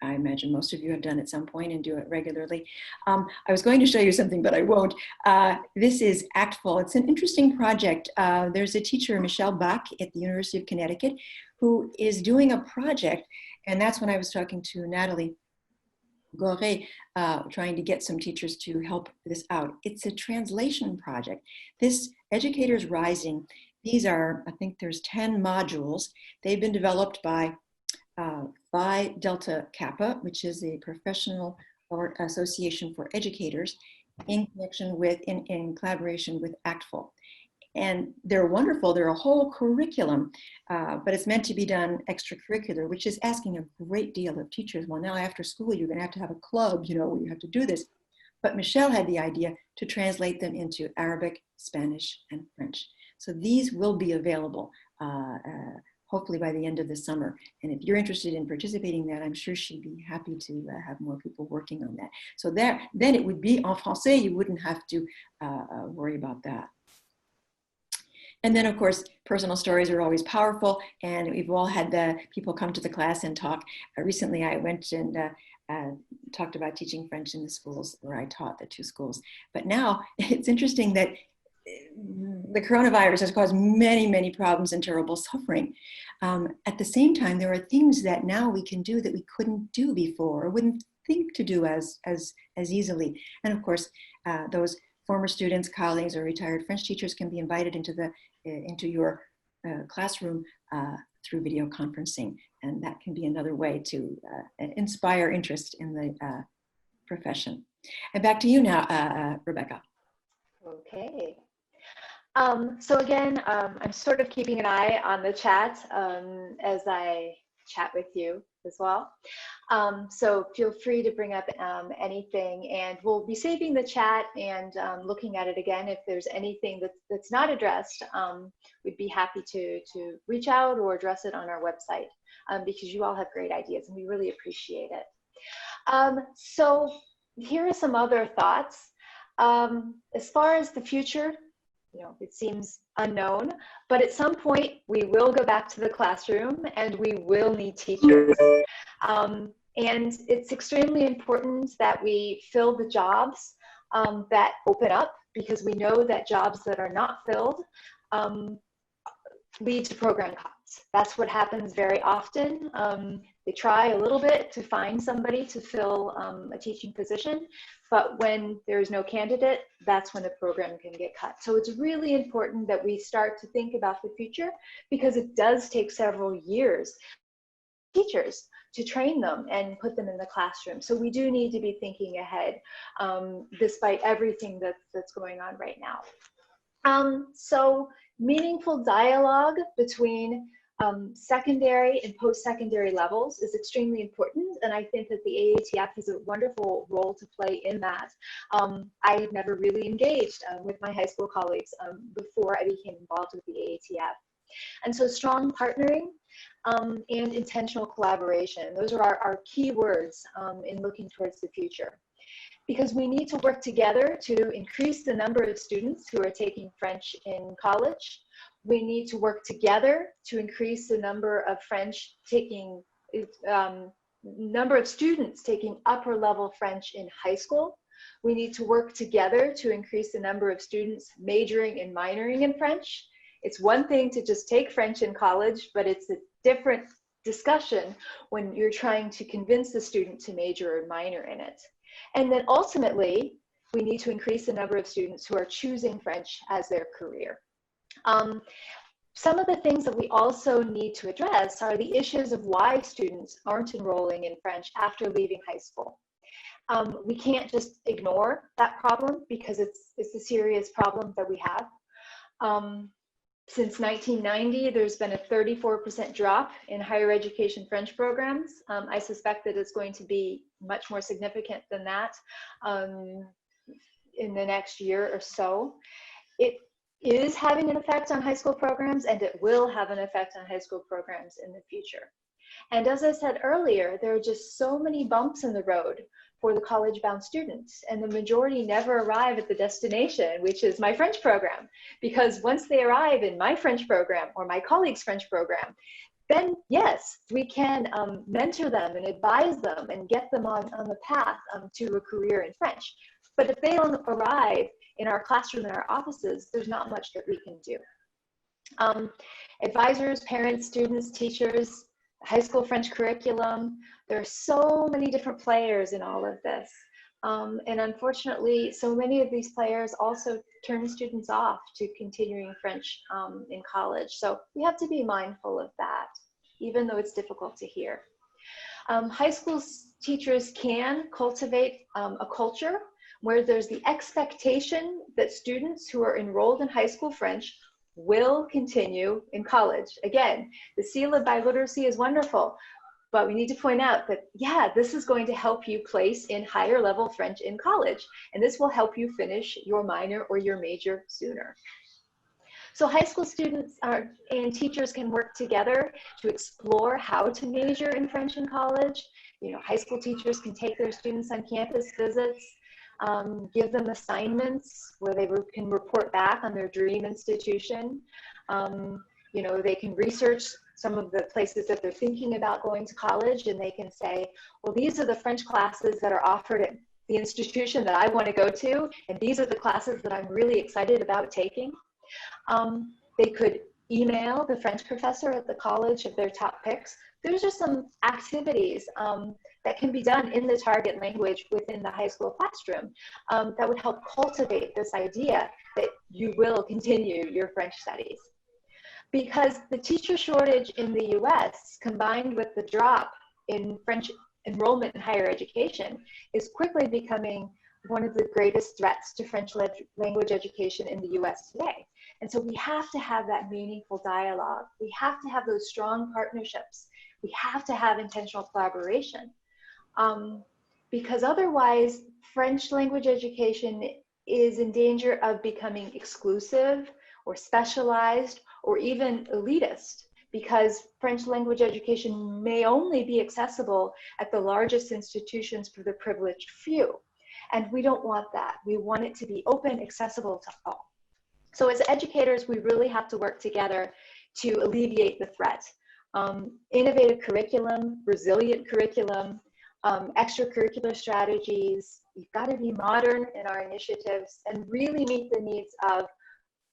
I imagine most of you have done at some point and do it regularly. I was going to show you something, but I won't. This is ACTFul. It's an interesting project. There's a teacher, Michelle Bach, at the University of Connecticut, who is doing a project, and that's when I was talking to Natalie Goré, trying to get some teachers to help this out. It's a translation project. This Educators Rising, these are, I think there's 10 modules. They've been developed by Phi Delta Kappa, which is a professional or association for educators, in connection with, in collaboration with ACTFul. And they're wonderful. They're a whole curriculum, but it's meant to be done extracurricular, which is asking a great deal of teachers. Well, now after school, you're going to have a club, you know, where you have to do this. But Michelle had the idea to translate them into Arabic, Spanish, and French. So these will be available hopefully by the end of the summer. And if you're interested in participating in that, I'm sure she'd be happy to have more people working on that. So then it would be en français. You wouldn't have to worry about that. And then, of course, personal stories are always powerful, and we've all had the people come to the class and talk. Recently, I went and talked about teaching French in the schools where I taught, the 2 schools. But now it's interesting that the coronavirus has caused many, many problems and terrible suffering. At the same time, there are things that now we can do that we couldn't do before, or wouldn't think to do as easily. And of course, those former students, colleagues, or retired French teachers can be invited into your classroom through video conferencing. And that can be another way to inspire interest in the profession. And back to you now, Rebecca. Okay. So again, I'm sort of keeping an eye on the chat as I chat with you. as well. So feel free to bring up anything, and we'll be saving the chat and looking at it again. If there's anything that's not addressed, we'd be happy to reach out or address it on our website, because you all have great ideas and we really appreciate it. So here are some other thoughts. As far as the future, it seems unknown, but at some point we will go back to the classroom and we will need teachers. And it's extremely important that we fill the jobs that open up, because we know that jobs that are not filled lead to program cuts. That's what happens very often. They try a little bit to find somebody to fill a teaching position, but when there's no candidate, that's when the program can get cut. So it's really important that we start to think about the future, because it does take several years teachers to train them and put them in the classroom. So we do need to be thinking ahead, despite everything that's going on right now. So meaningful dialogue between secondary and post-secondary levels is extremely important, and I think that the AATF has a wonderful role to play in that. I had never really engaged with my high school colleagues before I became involved with the AATF. And so strong partnering and intentional collaboration, those are our key words in looking towards the future. Because we need to work together to increase the number of students who are taking French in college. We need to work together to increase the number of number of students taking upper level French in high school. We need to work together to increase the number of students majoring and minoring in French. It's one thing to just take French in college, but it's a different discussion when you're trying to convince the student to major or minor in it. And then ultimately, we need to increase the number of students who are choosing French as their career. Some of the things that we also need to address are the issues of why students aren't enrolling in French after leaving high school. We can't just ignore that problem, because it's a serious problem that we have. Since 1990, there's been a 34% drop in higher education French programs. I suspect that it's going to be much more significant than that in the next year or so. It is having an effect on high school programs, and it will have an effect on high school programs in the future. And as I said earlier, there are just so many bumps in the road for the college-bound students, and the majority never arrive at the destination, which is my French program. Because once they arrive in my French program or my colleague's French program, then yes, we can mentor them and advise them and get them on the path to a career in French. But if they don't arrive in our classroom, in our offices, there's not much that we can do. Advisors, parents, students, teachers, high school French curriculum, there are so many different players in all of this. And unfortunately, so many of these players also turn students off to continuing French in college. So we have to be mindful of that, even though it's difficult to hear. High school teachers can cultivate a culture where there's the expectation that students who are enrolled in high school French will continue in college. Again, the seal of biliteracy is wonderful, but we need to point out that, yeah, this is going to help you place in higher level French in college, and this will help you finish your minor or your major sooner. So high school students and teachers can work together to explore how to major in French in college. High school teachers can take their students on campus visits, give them assignments where they can report back on their dream institution. They can research some of the places that they're thinking about going to college, and they can say, well, these are the French classes that are offered at the institution that I want to go to, and these are the classes that I'm really excited about taking. They could email the French professor at the college of their top picks. There's just some activities that can be done in the target language within the high school classroom that would help cultivate this idea that you will continue your French studies. Because the teacher shortage in the US, combined with the drop in French enrollment in higher education, is quickly becoming one of the greatest threats to French language education in the US today. And so we have to have that meaningful dialogue. We have to have those strong partnerships We have to have intentional collaboration, because otherwise French language education is in danger of becoming exclusive or specialized or even elitist, because French language education may only be accessible at the largest institutions for the privileged few. And we don't want that. We want it to be open, accessible to all. So as educators, we really have to work together to alleviate the threat. Innovative curriculum, resilient curriculum, extracurricular strategies. We've got to be modern in our initiatives and really meet the needs of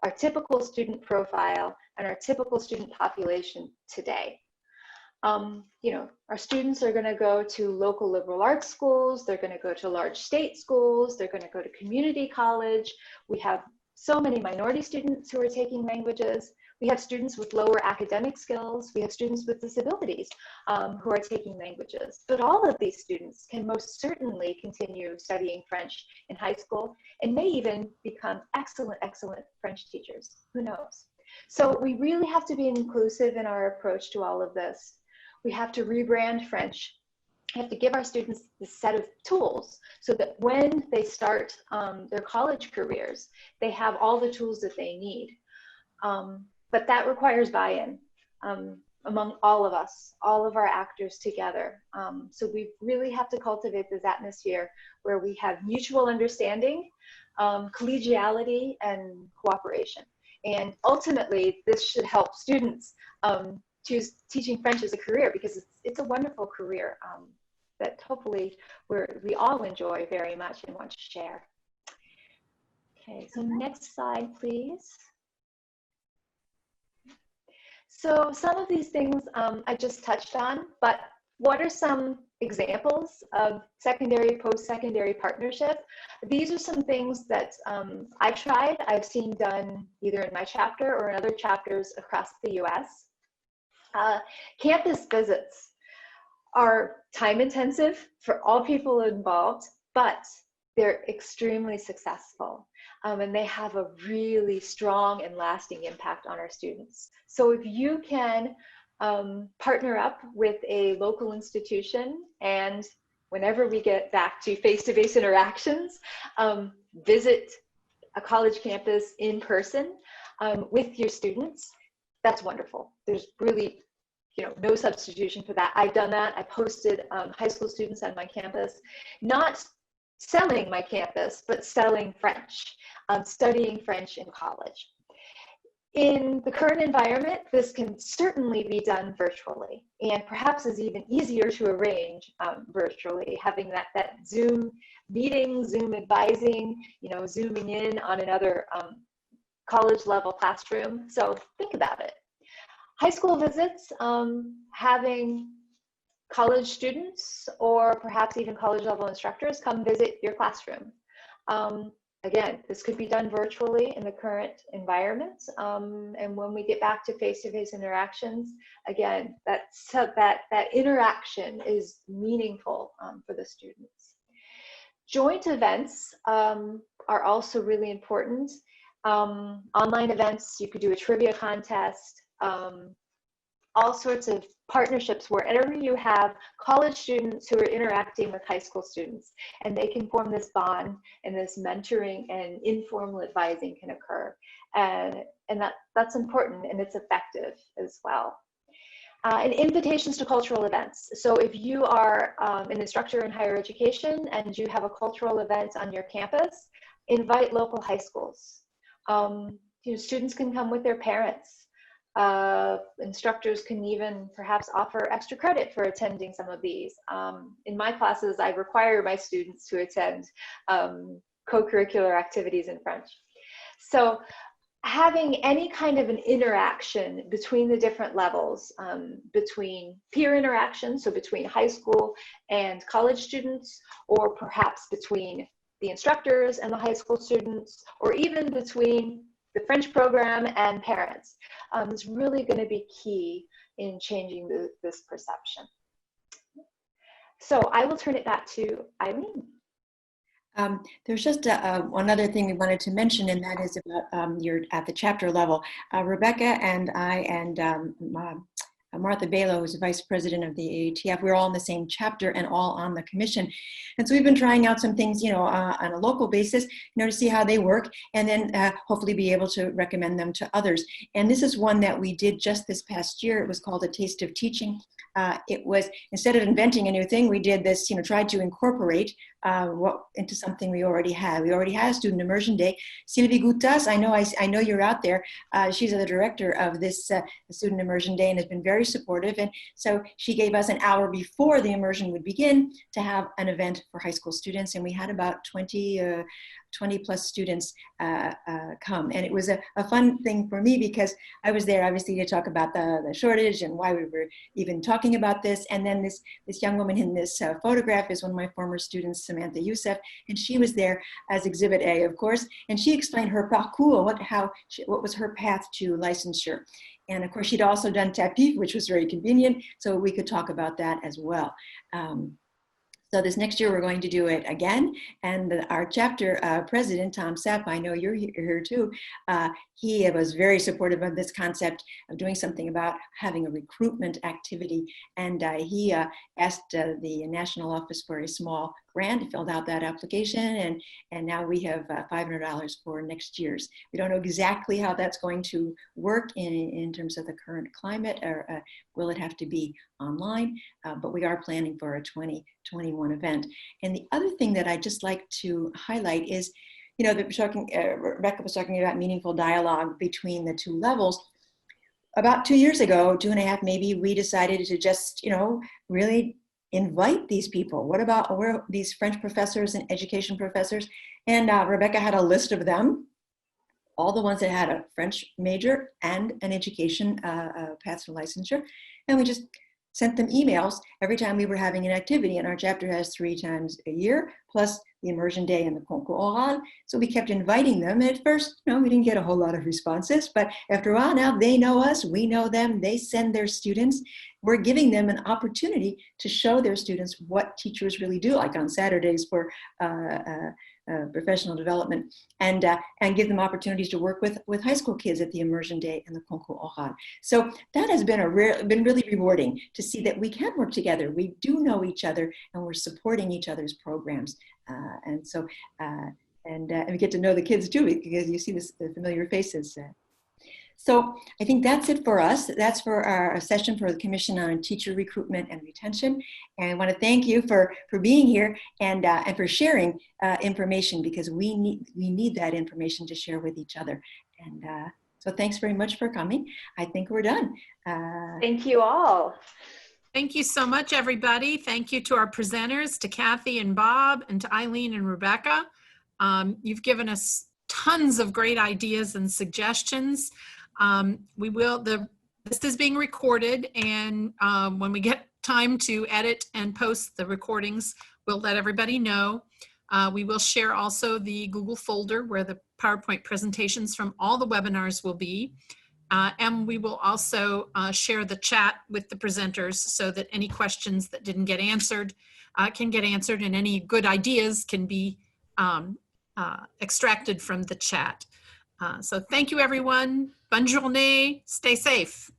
our typical student profile and our typical student population today. You know, our students are going to go to local liberal arts schools, they're going to go to large state schools, they're going to go to community college. We have so many minority students who are taking languages. We have students with lower academic skills. We have students with disabilities who are taking languages. But all of these students can most certainly continue studying French in high school and may even become excellent, excellent French teachers. Who knows? So we really have to be inclusive in our approach to all of this. We have to rebrand French. We have to give our students this set of tools so that when they start their college careers, they have all the tools that they need. But that requires buy-in among all of us, all of our actors together. So we really have to cultivate this atmosphere where we have mutual understanding, collegiality, and cooperation. And ultimately, this should help students choose teaching French as a career, because it's a wonderful career that hopefully we all enjoy very much and want to share. Okay, so next slide, please. So some of these things I just touched on, but what are some examples of secondary, post-secondary partnership? These are some things that I've tried, I've seen done either in my chapter or in other chapters across the US. Campus visits are time intensive for all people involved, but they're extremely successful. And they have a really strong and lasting impact on our students. So if you can partner up with a local institution, and whenever we get back to face-to-face interactions, visit a college campus in person with your students, that's wonderful. There's really, you know, no substitution for that. I've done that. I posted high school students on my campus, not selling my campus, but selling French, studying French in college. In the current environment, this can certainly be done virtually, and perhaps is even easier to arrange virtually, having that Zoom meeting, Zoom advising, you know, zooming in on another college level classroom. So think about it. High school visits, having college students or perhaps even college level instructors come visit your classroom. Again, this could be done virtually in the current environment. And when we get back to face-to-face interactions, again, that interaction is meaningful for the students. Joint events are also really important. Online events, you could do a trivia contest, all sorts of partnerships wherever you have college students who are interacting with high school students, and they can form this bond, and this mentoring and informal advising can occur. And that's important, and it's effective as well. And invitations to cultural events. So if you are an instructor in higher education and you have a cultural event on your campus, invite local high schools. You know, students can come with their parents. Instructors can even perhaps offer extra credit for attending some of these. In my classes, I require my students to attend co-curricular activities in French. So having any kind of an interaction between the different levels, between peer interaction, so between high school and college students, or perhaps between the instructors and the high school students, or even between the French program and parents, is really going to be key in changing this perception. So I will turn it back to Eileen. There's just one other thing we wanted to mention, and that is about you're at the chapter level. Rebecca and I and Martha Balo, who's the vice president of the AATF. We're all in the same chapter and all on the commission. And so we've been trying out some things, on a local basis, to see how they work, and then hopefully be able to recommend them to others. And this is one that we did just this past year. It was called A Taste of Teaching. It was, instead of inventing a new thing, we did this, tried to incorporate into something we already had. We already had a student immersion day. Sylvie Goutas, I know you're out there. She's the director of this student immersion day and has been very supportive. And so she gave us an hour before the immersion would begin to have an event for high school students. And we had about 20 plus students come. And it was a fun thing for me because I was there obviously to talk about the shortage and why we were even talking about this. And then this young woman in this photograph is one of my former students, Samantha Youssef, and she was there as Exhibit A, of course. And she explained her parcours, what was her path to licensure. And of course, she'd also done tapis, which was very convenient. So we could talk about that as well. So this next year, we're going to do it again. And our chapter president, Tom Sapp, I know you're here too, he was very supportive of this concept of doing something about having a recruitment activity. And he asked the National Office for a small grant, filled out that application, and now we have $500 for next year's. We don't know exactly how that's going to work in terms of the current climate, or will it have to be online, but we are planning for a 2021 event. And the other thing that I'd just like to highlight is, Rebecca was talking about meaningful dialogue between the two levels. About 2 years ago, 2.5 maybe, we decided to just, really invite these people. What about these French professors and education professors? And Rebecca had a list of them, all the ones that had a French major and an education path to licensure. And we just sent them emails every time we were having an activity. And our chapter has 3 times a year, plus the immersion day and the concours oral. So we kept inviting them. And at first, we didn't get a whole lot of responses, but after a while now, they know us, we know them, they send their students. We're giving them an opportunity to show their students what teachers really do, like on Saturdays for professional development, and give them opportunities to work with high school kids at the immersion day and the concours oral. So that has been been really rewarding to see that we can work together. We do know each other, and we're supporting each other's programs. And we get to know the kids too, because you see the familiar faces. So I think that's it for us. That's for our session for the Commission on Teacher Recruitment and Retention. And I want to thank you for being here and for sharing information, because we need that information to share with each other. And so thanks very much for coming. I think we're done. Thank you all. Thank you so much, everybody. Thank you to our presenters, to Kathy and Bob, and to Eileen and Rebecca. You've given us tons of great ideas and suggestions. This is being recorded, and when we get time to edit and post the recordings, we'll let everybody know. We will share also the Google folder where the PowerPoint presentations from all the webinars will be. And we will also share the chat with the presenters so that any questions that didn't get answered can get answered, and any good ideas can be extracted from the chat. So thank you, everyone. Bonne journée. Stay safe.